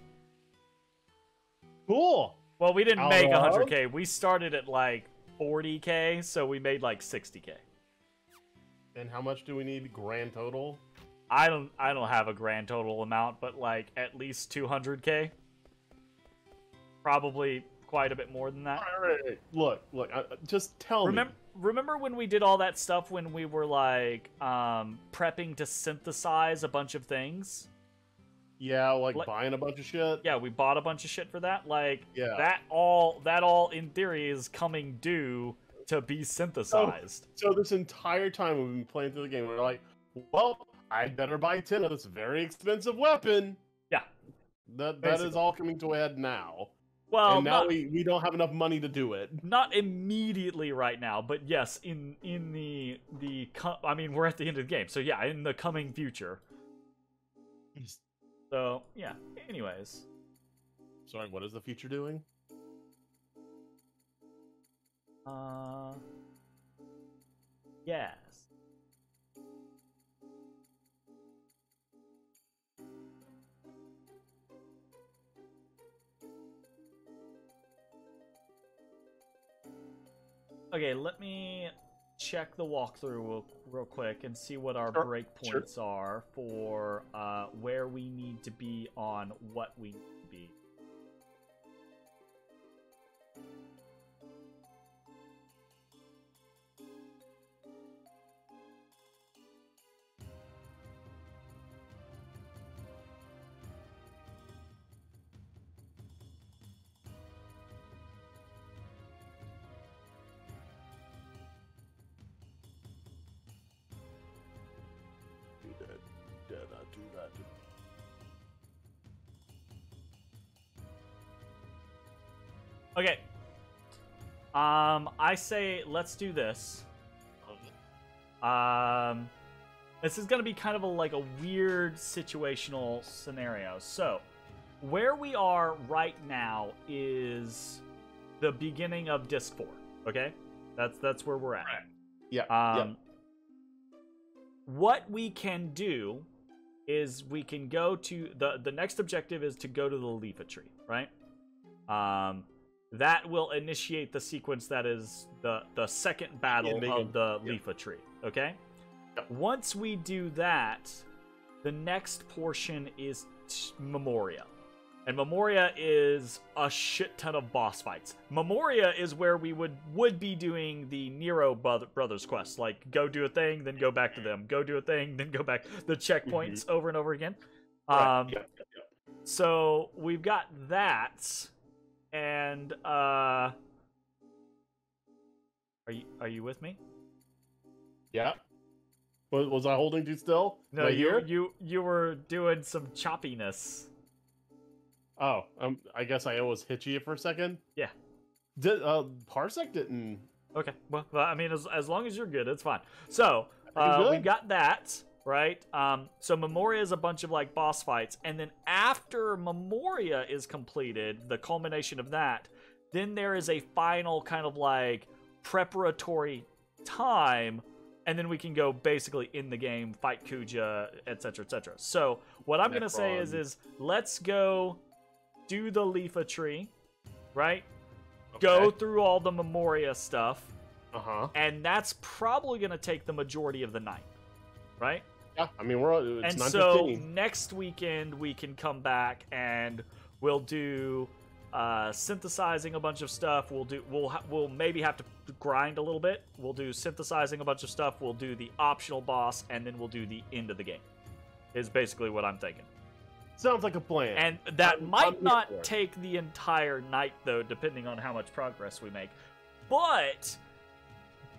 [SPEAKER 2] Cool.
[SPEAKER 1] Well, we didn't make 100K. We started at like 40K, so we made like 60K.
[SPEAKER 2] And how much do we need grand total?
[SPEAKER 1] I don't have a grand total amount, but like at least 200K. Probably quite a bit more than that.
[SPEAKER 2] All right. Look, just tell me.
[SPEAKER 1] Remember when we did all that stuff when we were like prepping to synthesize a bunch of things?
[SPEAKER 2] Yeah, like buying a bunch of shit.
[SPEAKER 1] Yeah, we bought a bunch of shit for that. Like
[SPEAKER 2] yeah.
[SPEAKER 1] that all in theory is coming due to be synthesized.
[SPEAKER 2] So this entire time we've been playing through the game, we're like, well, I better buy 10 of this very expensive weapon.
[SPEAKER 1] Yeah.
[SPEAKER 2] That is all coming to a head now.
[SPEAKER 1] Well,
[SPEAKER 2] and now we don't have enough money to do it.
[SPEAKER 1] Not immediately right now, but yes, in the I mean, we're at the end of the game, so yeah, in the coming future. So yeah. Anyways.
[SPEAKER 2] Sorry, what is the future doing?
[SPEAKER 1] Yes. Okay, let me check the walkthrough real quick and see what our
[SPEAKER 2] Sure,
[SPEAKER 1] breakpoints are for where we need to be on what we need to be.
[SPEAKER 2] Do that.
[SPEAKER 1] Okay. I say let's do this. This is gonna be kind of like a weird situational scenario. So, where we are right now is the beginning of Disc 4. Okay, that's where we're at.
[SPEAKER 2] Right. Yeah.
[SPEAKER 1] Yeah. What we can do is we can go to the next objective is to go to the Leafa tree, right? That will initiate the sequence that is the second battle of the Leafa tree, okay? Yep. Once we do that, the next portion is Memoria. And Memoria is a shit ton of boss fights. Memoria is where we would be doing the Nero Brothers quest. Like, go do a thing, then go back to them. Go do a thing, then go back. The checkpoints over and over again.
[SPEAKER 2] Right. Yep.
[SPEAKER 1] So, we've got that. And, Are you with me?
[SPEAKER 2] Yeah. Was I holding too still?
[SPEAKER 1] No, you were doing some choppiness.
[SPEAKER 2] Oh, I guess I was hitchy for a second.
[SPEAKER 1] Yeah.
[SPEAKER 2] Parsec didn't.
[SPEAKER 1] Okay. Well, I mean, as long as you're good, it's fine. So, we've got that, right? So Memoria is a bunch of, like, boss fights. And then after Memoria is completed, the culmination of that, then there is a final kind of, like, preparatory time. And then we can go basically in the game, fight Kuja, etc., etc. So, what I'm going to say is let's go do the Leafa tree, right? Okay. Go through all the Memoria stuff. And that's probably going to take the majority of the night, right?
[SPEAKER 2] Yeah, I mean, it's
[SPEAKER 1] and so next weekend we can come back and we'll do synthesizing a bunch of stuff. We'll maybe have to grind a little bit. We'll do synthesizing a bunch of stuff. We'll do the optional boss, and then we'll do the end of the game. Is basically what I'm thinking.
[SPEAKER 2] Sounds like a plan.
[SPEAKER 1] And that might not take the entire night, though, depending on how much progress we make. But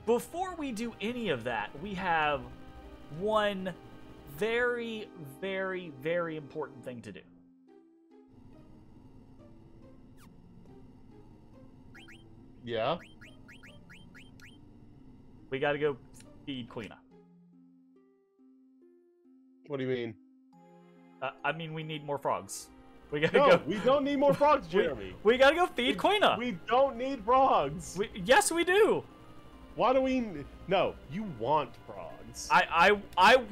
[SPEAKER 1] before we do any of that, we have one very, very, very important thing to do.
[SPEAKER 2] Yeah?
[SPEAKER 1] We gotta go feed Queena.
[SPEAKER 2] What do you mean?
[SPEAKER 1] I mean, we need more frogs. We gotta
[SPEAKER 2] go.
[SPEAKER 1] go.
[SPEAKER 2] We don't need more frogs, Jeremy.
[SPEAKER 1] We gotta go feed Queena.
[SPEAKER 2] We don't need frogs.
[SPEAKER 1] Yes, we do.
[SPEAKER 2] Why do we? No, you want frogs.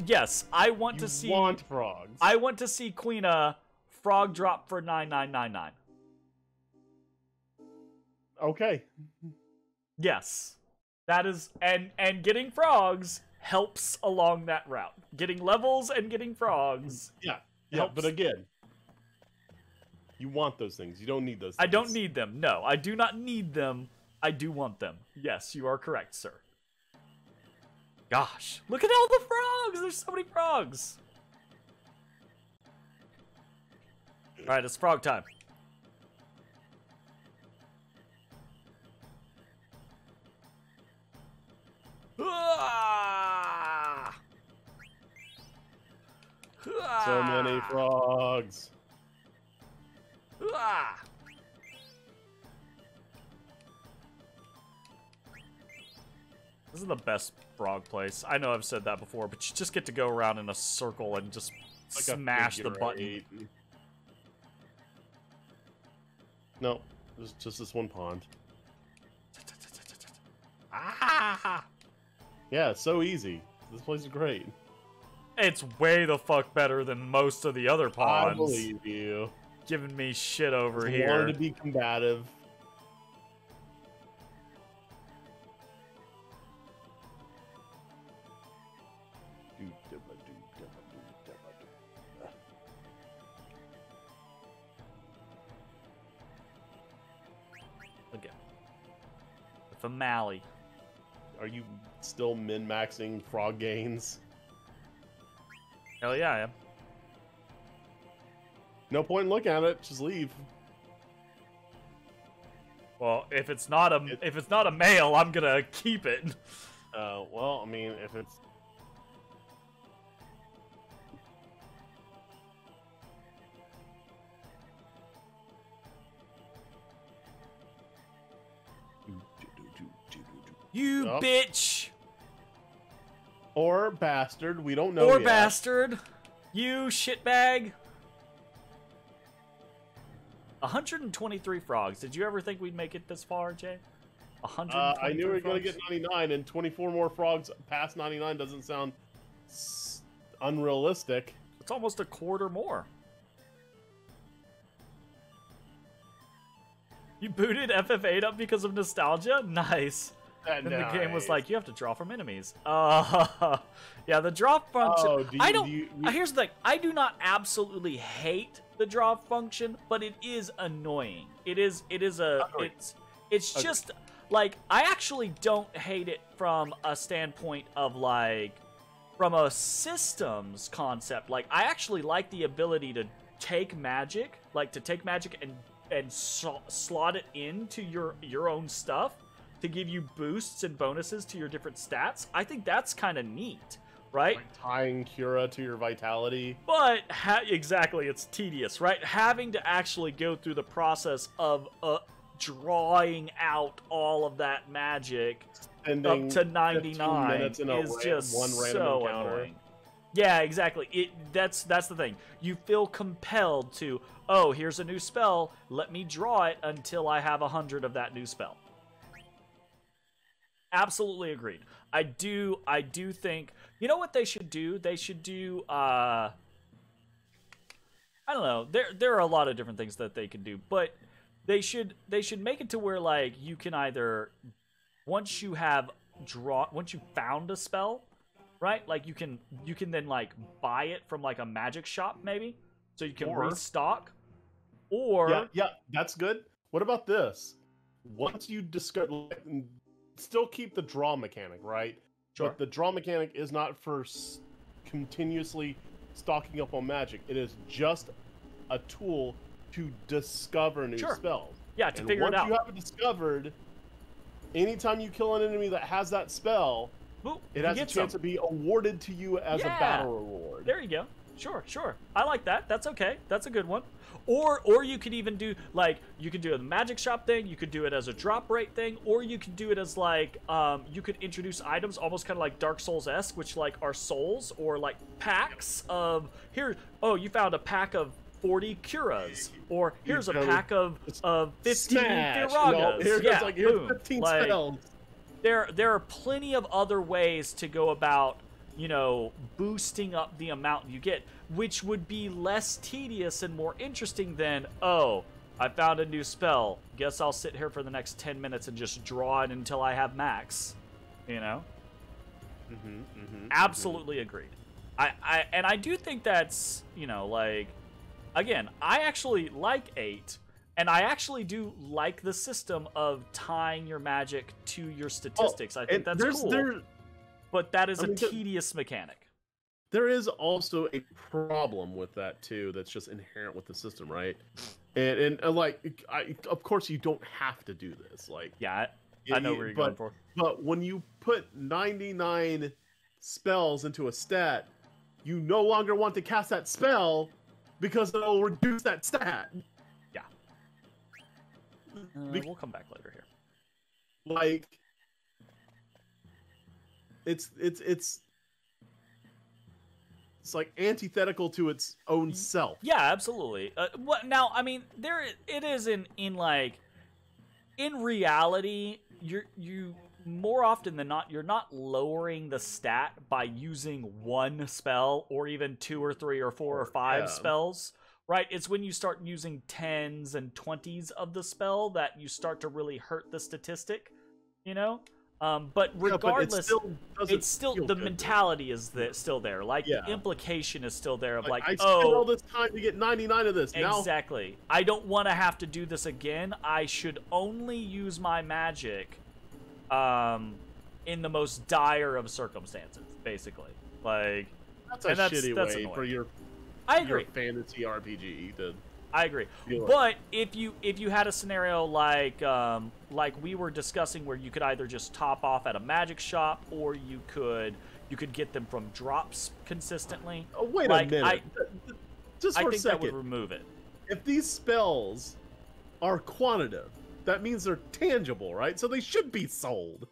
[SPEAKER 1] Yes, I want to see.
[SPEAKER 2] You want frogs.
[SPEAKER 1] I want to see Queena frog drop for 9999.
[SPEAKER 2] Okay.
[SPEAKER 1] Yes, that is, and getting frogs helps along that route. Getting levels and getting frogs.
[SPEAKER 2] Yeah. Yeah, but again, you want those things. You don't need those things.
[SPEAKER 1] I don't need them. No, I do not need them. I do want them. Yes, you are correct, sir. Gosh, look at all the frogs! There's so many frogs! Alright, it's frog time.
[SPEAKER 2] So many frogs.
[SPEAKER 1] This is the best frog place. I know I've said that before, but you just get to go around in a circle and just smash the button.
[SPEAKER 2] No, there's just this one pond. Yeah, it's so easy. This place is great.
[SPEAKER 1] It's way the fuck better than most of the other ponds.
[SPEAKER 2] I believe you.
[SPEAKER 1] Giving me shit over here.
[SPEAKER 2] Wanted to be combative.
[SPEAKER 1] Again. The finale.
[SPEAKER 2] Are you still min-maxing frog gains?
[SPEAKER 1] Hell yeah, I am.
[SPEAKER 2] No point in looking at it. Just leave.
[SPEAKER 1] Well, if it's not a male, I'm gonna keep it.
[SPEAKER 2] Well, I mean, if it's...
[SPEAKER 1] You bitch!
[SPEAKER 2] Or bastard, we don't know
[SPEAKER 1] Or
[SPEAKER 2] yet.
[SPEAKER 1] bastard! You shitbag! 123 frogs. Did you ever think we'd make it this far, Jay? 123
[SPEAKER 2] I knew we were going to
[SPEAKER 1] frogs?
[SPEAKER 2] get 99, and 24 more frogs past 99 doesn't sound unrealistic.
[SPEAKER 1] It's almost a quarter more. You booted FF8 up because of nostalgia? Nice. And the game was like, you have to draw from enemies. Yeah, the drop function. Here's the thing. I do not absolutely hate the drop function, but it is annoying. It's just like, I actually don't hate it from a standpoint of like, from a systems concept. Like, I actually like the ability to take magic, and slot it into your own stuff to give you boosts and bonuses to your different stats. I think that's kind of neat, right?
[SPEAKER 2] Like tying Cura to your vitality.
[SPEAKER 1] But, exactly, it's tedious, right? Having to actually go through the process of drawing out all of that magic up to 99 is just so annoying. Yeah, exactly. That's the thing. You feel compelled to, oh, here's a new spell. Let me draw it until I have 100 of that new spell. Absolutely agreed. I do think, you know what they should do? They should do, I don't know. There are a lot of different things that they could do, but they should make it to where, like, you can either, once you found a spell, right? Like, you can then, like, buy it from, like, a magic shop, maybe, so you can restock. Or
[SPEAKER 2] yeah, that's good. What about this? Once you discover, still keep the draw mechanic, right?
[SPEAKER 1] Sure.
[SPEAKER 2] But the draw mechanic is not for continuously stocking up on magic. It is just a tool to discover new spells.
[SPEAKER 1] Yeah, to figure it out.
[SPEAKER 2] Once you have it discovered, anytime you kill an enemy that has that spell, it has a chance to be awarded to you as a battle reward.
[SPEAKER 1] There you go. Sure. I like that. That's okay. That's a good one. Or you could even do, like, you could do a magic shop thing, you could do it as a drop rate thing, or you could do it as, like, you could introduce items almost kind of like Dark Souls-esque, which, like, are souls, or, like, packs of, you found a pack of 40 Curas, or here's a pack of 15 Firagas.
[SPEAKER 2] Here's 15 spells.
[SPEAKER 1] There are plenty of other ways to go about, you know, boosting up the amount you get, which would be less tedious and more interesting than, oh, I found a new spell. Guess I'll sit here for the next 10 minutes and just draw it until I have max. You know? Absolutely agreed. I do think that's, you know, like, again, I actually like 8, and I actually do like the system of tying your magic to your statistics. I think that's cool. But that is a tedious mechanic.
[SPEAKER 2] There is also a problem with that too. That's just inherent with the system, right? And like, of course, you don't have to do this. Like,
[SPEAKER 1] yeah, I know where you're going for.
[SPEAKER 2] But when you put 99 spells into a stat, you no longer want to cast that spell because it'll reduce that stat.
[SPEAKER 1] Yeah. We'll come back later here.
[SPEAKER 2] Like, it's like antithetical to its own self.
[SPEAKER 1] Yeah, absolutely. Now, I mean, it is in like, in reality, you more often than not, you're not lowering the stat by using one spell or even 2 or 3 or 4 or 5 spells, right? It's when you start using 10s and 20s of the spell that you start to really hurt the statistic, you know? But regardless, it's still the
[SPEAKER 2] good,
[SPEAKER 1] mentality is still there. Like
[SPEAKER 2] yeah.
[SPEAKER 1] the implication is still there of like,
[SPEAKER 2] I spent all this time to get 99 of this.
[SPEAKER 1] Exactly. Now, I don't want to have to do this again. I should only use my magic, in the most dire of circumstances, basically. Like
[SPEAKER 2] that's a shitty way
[SPEAKER 1] annoying.
[SPEAKER 2] for your fantasy RPG to.
[SPEAKER 1] I agree, but if you had a scenario like we were discussing, where you could either just top off at a magic shop, or you could get them from drops consistently.
[SPEAKER 2] Oh, wait a minute! Just for a second,
[SPEAKER 1] that would remove it.
[SPEAKER 2] If these spells are quantitative, that means they're tangible, right? So they should be sold,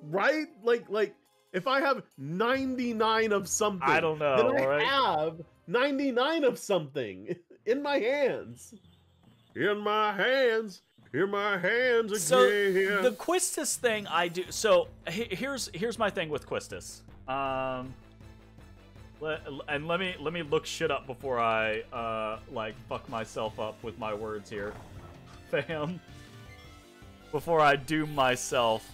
[SPEAKER 2] right? Like if I have 99 of something,
[SPEAKER 1] I don't know.
[SPEAKER 2] Then I have 99 of something. In my hands. In my hands. In my hands again.
[SPEAKER 1] So the Quistis thing I do. So here's my thing with Quistis. And let me look shit up before I like fuck myself up with my words here, fam. Before I doom myself.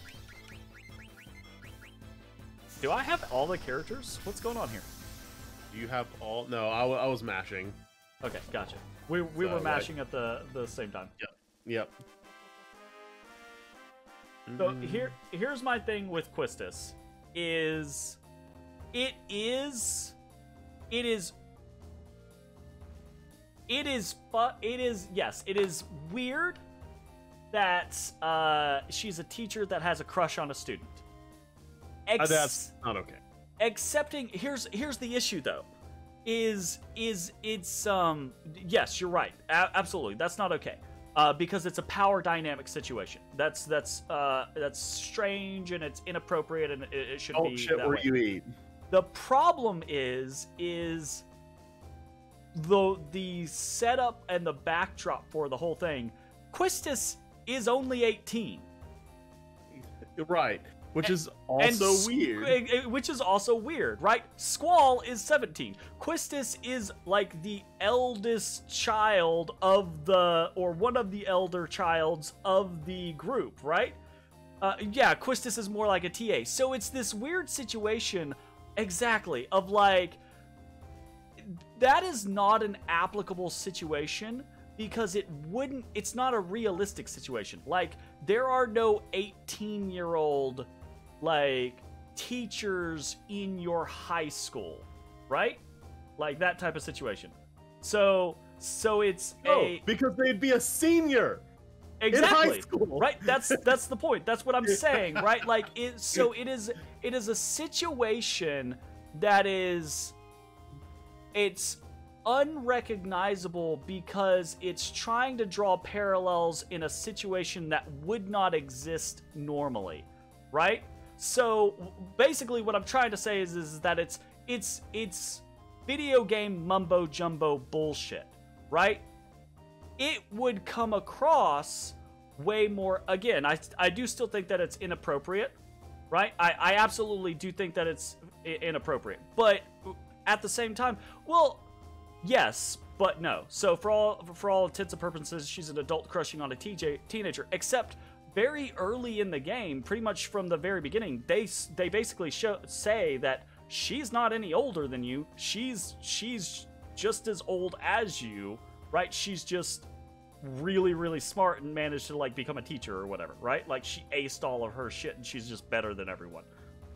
[SPEAKER 1] Do I have all the characters? What's going on here?
[SPEAKER 2] Do you have all? No, I was mashing.
[SPEAKER 1] Okay, gotcha. We were mashing at the same time.
[SPEAKER 2] Yep.
[SPEAKER 1] So here's my thing with Quistis. It is weird that she's a teacher that has a crush on a student.
[SPEAKER 2] That's not okay.
[SPEAKER 1] Accepting here's the issue though. It's yes, you're right. Absolutely, that's not okay. Because it's a power dynamic situation. That's strange and it's inappropriate and it should be
[SPEAKER 2] shit
[SPEAKER 1] that
[SPEAKER 2] where
[SPEAKER 1] way.
[SPEAKER 2] you eat.
[SPEAKER 1] The problem is the setup and the backdrop for the whole thing. Quistis is only 18.
[SPEAKER 2] Right. Which is also weird.
[SPEAKER 1] Which is also weird, right? Squall is 17. Quistis is like the eldest child of or one of the elder childs of the group, right? Yeah, Quistis is more like a TA. So it's this weird situation, exactly, of like, that is not an applicable situation because it's not a realistic situation. Like, there are no 18-year-old like teachers in your high school, right? Like that type of situation. So it's
[SPEAKER 2] because they'd be a senior.
[SPEAKER 1] Exactly.
[SPEAKER 2] In high school.
[SPEAKER 1] Right? That's the point. That's what I'm saying, right? Like it is a situation that it's unrecognizable because it's trying to draw parallels in a situation that would not exist normally, right? So basically what I'm trying to say is that it's video game mumbo jumbo bullshit, right? It would come across way more, again, I do still think that it's inappropriate, right? I absolutely do think that it's inappropriate, but at the same time, well, yes, but no. So for all intents and purposes, she's an adult crushing on a teenager, except very early in the game, pretty much from the very beginning, they basically say that she's not any older than you. She's just as old as you, right? She's just really, really smart and managed to like become a teacher or whatever, right? Like she aced all of her shit and she's just better than everyone,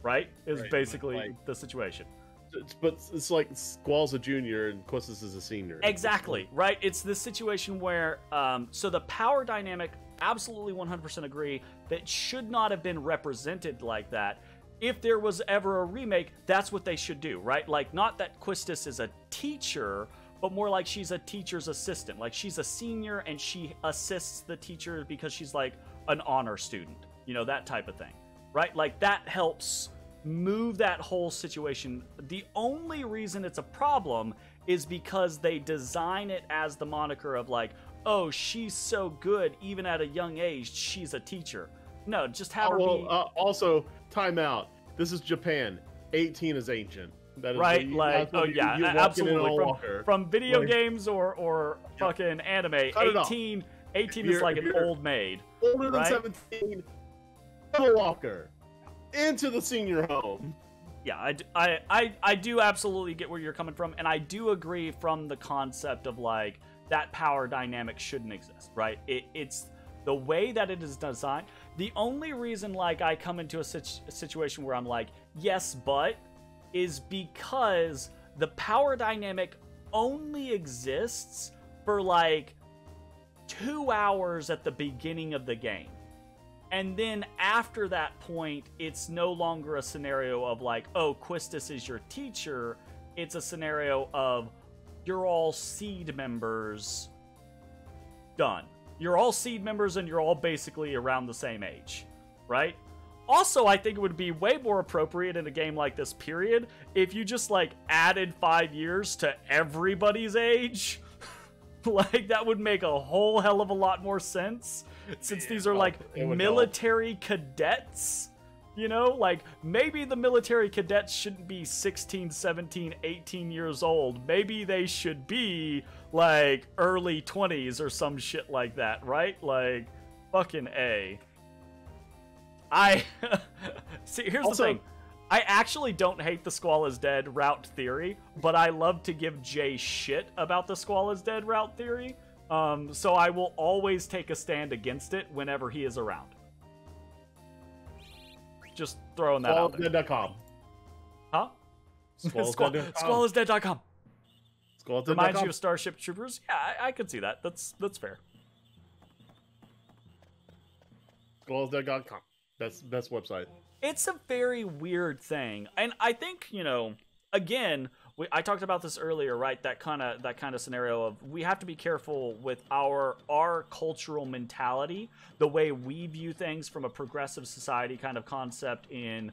[SPEAKER 1] right? Is basically the situation.
[SPEAKER 2] But it's like Squall's a junior and Quistis is a senior.
[SPEAKER 1] Exactly, right? It's this situation where, so the power dynamic, absolutely 100% agree, that should not have been represented like that. If there was ever a remake, that's what they should do, right? Like, not that Quistis is a teacher, but more like she's a teacher's assistant. Like, she's a senior and she assists the teacher because she's like an honor student, you know, that type of thing, right? Like, that helps move that whole situation. The only reason it's a problem is because they design it as the moniker of like, oh, she's so good even at a young age, she's a teacher. No, just have her be...
[SPEAKER 2] Also, time out. This is Japan. 18 is ancient. That is
[SPEAKER 1] right? Like, oh yeah, absolutely. From video games or fucking anime, 18 is like an old maid.
[SPEAKER 2] Older than 17. the walker into the senior home.
[SPEAKER 1] Yeah, I do absolutely get where you're coming from, and I do agree from the concept of like that power dynamic shouldn't exist, right? It's the way that it is designed. The only reason like I come into a situation where I'm like, yes, but, is because the power dynamic only exists for like 2 hours at the beginning of the game. And then after that point, it's no longer a scenario of like, oh, Quistis is your teacher. It's a scenario of you're all seed members. Done. You're all seed members and you're all basically around the same age, right? Also, I think it would be way more appropriate in a game like this, period, if you just like added 5 years to everybody's age. Like, that would make a whole hell of a lot more sense. Since these are like military cadets, you know, like maybe the military cadets shouldn't be 16, 17, 18 years old. Maybe they should be like early 20s or some shit like that, right? Like, fucking A. See, here's the thing. I actually don't hate the Squall is Dead route theory, but I love to give Jay shit about the Squall is Dead route theory. So I will always take a stand against it whenever he is around. Just throwing that out there.
[SPEAKER 2] SquallIsDead.com.
[SPEAKER 1] Huh?
[SPEAKER 2] SquallIsDead.com.
[SPEAKER 1] SquallIsDead.com. Reminds you of Starship Troopers? Yeah, I could see that. That's fair.
[SPEAKER 2] SquallIsDead.com. Best website.
[SPEAKER 1] It's a very weird thing. And I think, you know, again, I talked about this earlier, right? That kind of scenario of we have to be careful with our cultural mentality, the way we view things from a progressive society kind of concept in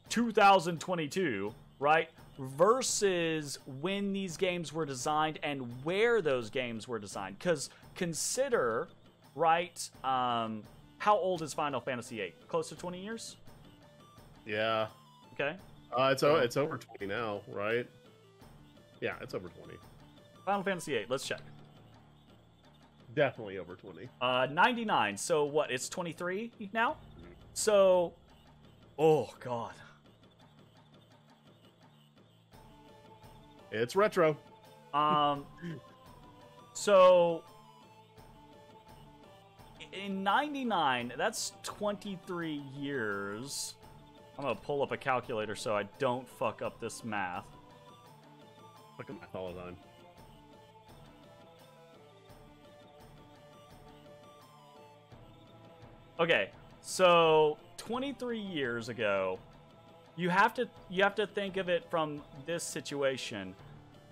[SPEAKER 1] 2022, right? Versus when these games were designed and where those games were designed. Because consider, right? How old is Final Fantasy VIII? Close to 20 years?
[SPEAKER 2] Yeah.
[SPEAKER 1] Okay.
[SPEAKER 2] It's over 20 now, right? Yeah, it's over 20.
[SPEAKER 1] Final Fantasy VIII, let's check.
[SPEAKER 2] Definitely over 20.
[SPEAKER 1] 99, so what, it's 23 now? So, oh god.
[SPEAKER 2] It's retro.
[SPEAKER 1] So, in 99, that's 23 years. I'm gonna pull up a calculator so I don't fuck up this math.
[SPEAKER 2] Fuck up math all the time.
[SPEAKER 1] Okay, so 23 years ago, you have to think of it from this situation.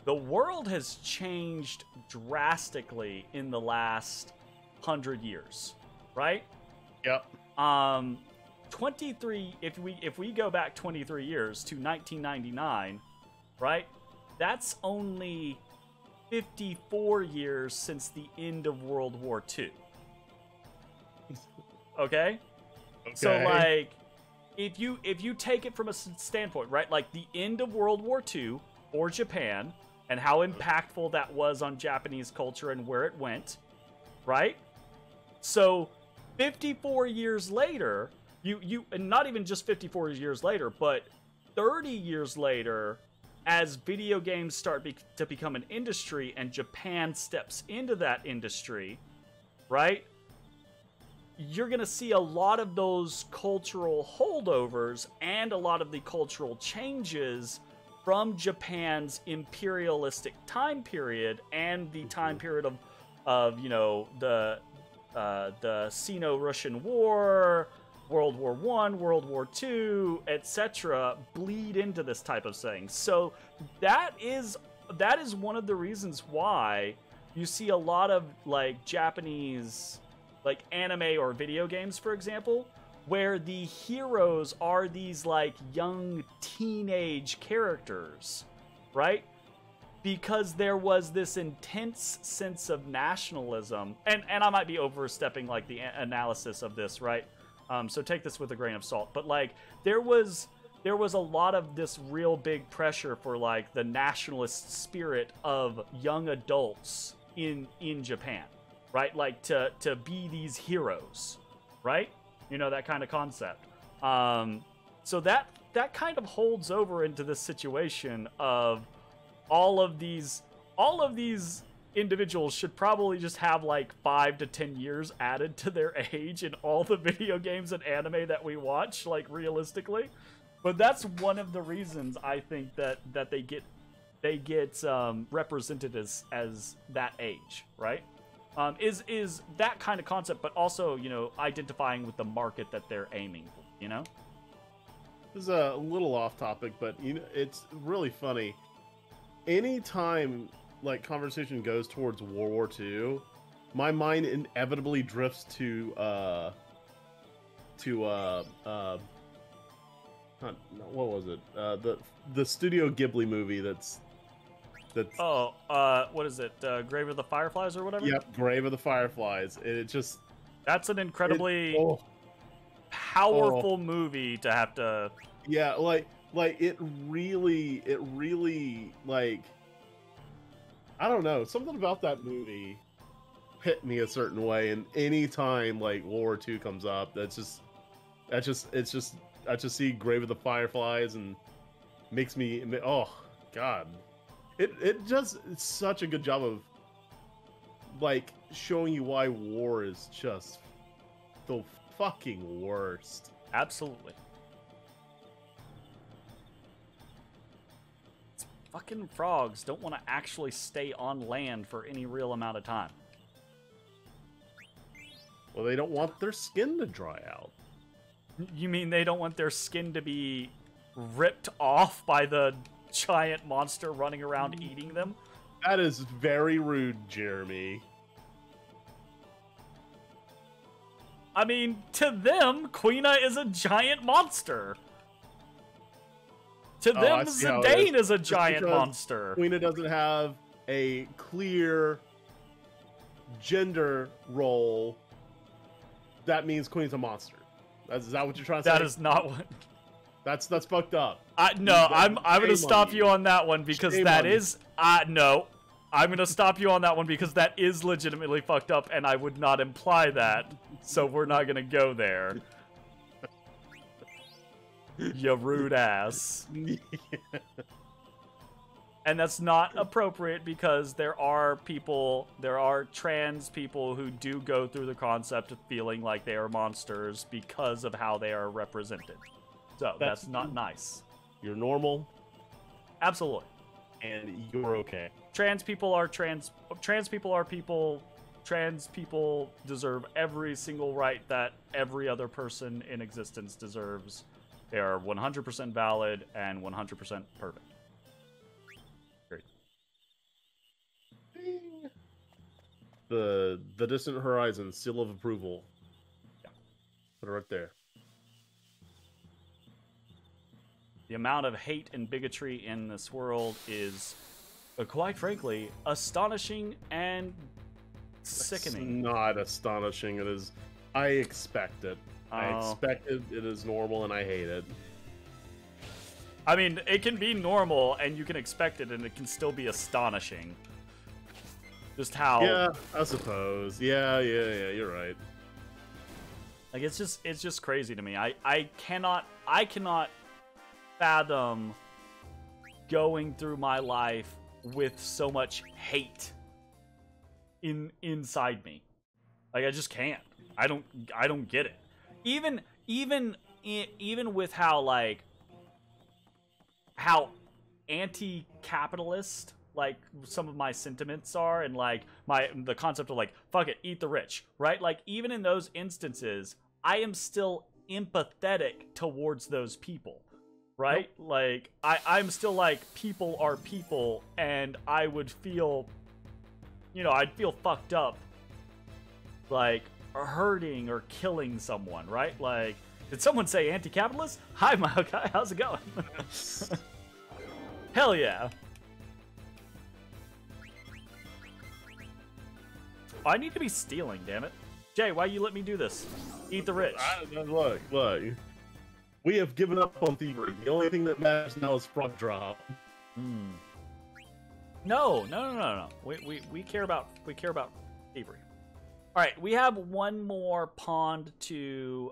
[SPEAKER 1] The world has changed drastically in the last 100 years, right?
[SPEAKER 2] Yep.
[SPEAKER 1] 23, if we go back 23 years to 1999, right? That's only 54 years since the end of World War II. Okay? So like if you take it from a standpoint, right? Like the end of World War II for Japan and how impactful that was on Japanese culture and where it went, right? So 54 years later, and not even just 54 years later, but 30 years later, as video games start to become an industry and Japan steps into that industry, right? You're going to see a lot of those cultural holdovers and a lot of the cultural changes from Japan's imperialistic time period and the time period of you know, the Sino-Russian War, World War I, World War II, etc., bleed into this type of thing. So that is one of the reasons why you see a lot of like Japanese like anime or video games, for example, where the heroes are these like young teenage characters, right? Because there was this intense sense of nationalism, and I might be overstepping like the analysis of this, right? So take this with a grain of salt. But like there was a lot of this real big pressure for like the nationalist spirit of young adults in Japan, right? Like to be these heroes, right? You know, that kind of concept. So that kind of holds over into this situation of all of these individuals should probably just have like 5 to 10 years added to their age in all the video games and anime that we watch, like realistically. But that's one of the reasons I think that they get represented as that age, right? Is that kind of concept, but also, you know, identifying with the market that they're aiming for, you know?
[SPEAKER 2] This is a little off topic, but you know, it's really funny. Anytime like conversation goes towards World War II, my mind inevitably drifts to what was it? The Studio Ghibli movie that's
[SPEAKER 1] what is it? Grave of the Fireflies or whatever?
[SPEAKER 2] Yep, Grave of the Fireflies. It just
[SPEAKER 1] that's an incredibly powerful movie to have to.
[SPEAKER 2] Yeah, like it really like, I don't know, something about that movie hit me a certain way, and anytime like World War II comes up, I just see Grave of the Fireflies and makes me, oh god. It does such a good job of like showing you why war is just the fucking worst.
[SPEAKER 1] Absolutely. Fucking frogs don't want to actually stay on land for any real amount of time.
[SPEAKER 2] Well, they don't want their skin to dry out.
[SPEAKER 1] You mean they don't want their skin to be ripped off by the giant monster running around eating them?
[SPEAKER 2] That is very rude, Jeremy.
[SPEAKER 1] I mean, to them, Quina is a giant monster. To them, Zidane is a giant monster.
[SPEAKER 2] Quina doesn't have a clear gender role. That means Queen's a monster. Is that what you're trying to say?
[SPEAKER 1] That is not what.
[SPEAKER 2] That's fucked up.
[SPEAKER 1] No, I'm gonna stop you on that one because that is no. I'm gonna stop you on that one because that is legitimately fucked up, and I would not imply that. So we're not gonna go there. You rude ass. And that's not appropriate because there are trans people who do go through the concept of feeling like they are monsters because of how they are represented. So that's not nice.
[SPEAKER 2] You're normal.
[SPEAKER 1] Absolutely.
[SPEAKER 2] And you're okay.
[SPEAKER 1] Trans people are people. Trans people deserve every single right that every other person in existence deserves. They are 100% valid and 100% perfect. Great.
[SPEAKER 2] The Distant Horizon seal of approval.
[SPEAKER 1] Yeah.
[SPEAKER 2] Put it right there.
[SPEAKER 1] The amount of hate and bigotry in this world is, quite frankly, astonishing and sickening.
[SPEAKER 2] It's not astonishing. It is. I expect it. I expect it. It is normal, and I hate it.
[SPEAKER 1] I mean, it can be normal, and you can expect it, and it can still be astonishing. Just how...
[SPEAKER 2] Yeah, I suppose. Yeah, you're right.
[SPEAKER 1] Like, it's just crazy to me. I cannot fathom going through my life with so much hate inside me. Like, I just can't. I don't get it. Even with how anti-capitalist like some of my sentiments are, and like the concept of like fuck it, eat the rich, right? Like even in those instances, I am still empathetic towards those people, right? Nope. Like I'm still like, people are people, and I would feel, I'd feel fucked up like hurting or killing someone, right? Like, did someone say anti-capitalist? Hi, my guy, how's it going? Hell yeah. I need to be stealing, damn it. Jay, why you let me do this? Eat the rich.
[SPEAKER 2] Look. We have given up on thievery. The only thing that matters now is front drop.
[SPEAKER 1] No. We care about thievery. All right, we have one more pond to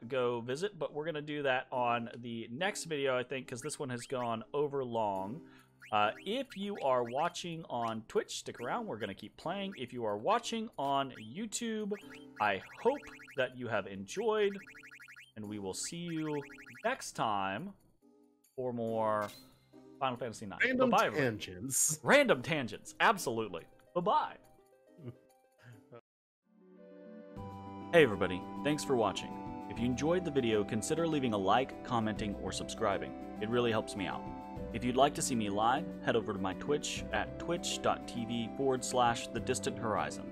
[SPEAKER 1] go visit, but we're going to do that on the next video, I think, because this one has gone over long. If you are watching on Twitch, stick around. We're going to keep playing. If you are watching on YouTube, I hope that you have enjoyed, and we will see you next time for more Final Fantasy IX.
[SPEAKER 2] Random
[SPEAKER 1] Bye-bye,
[SPEAKER 2] tangents.
[SPEAKER 1] Random tangents, absolutely. Bye-bye. Hey everybody, thanks for watching. If you enjoyed the video, consider leaving a like, commenting, or subscribing. It really helps me out. If you'd like to see me live, head over to my Twitch at twitch.tv/thedistanthorizon.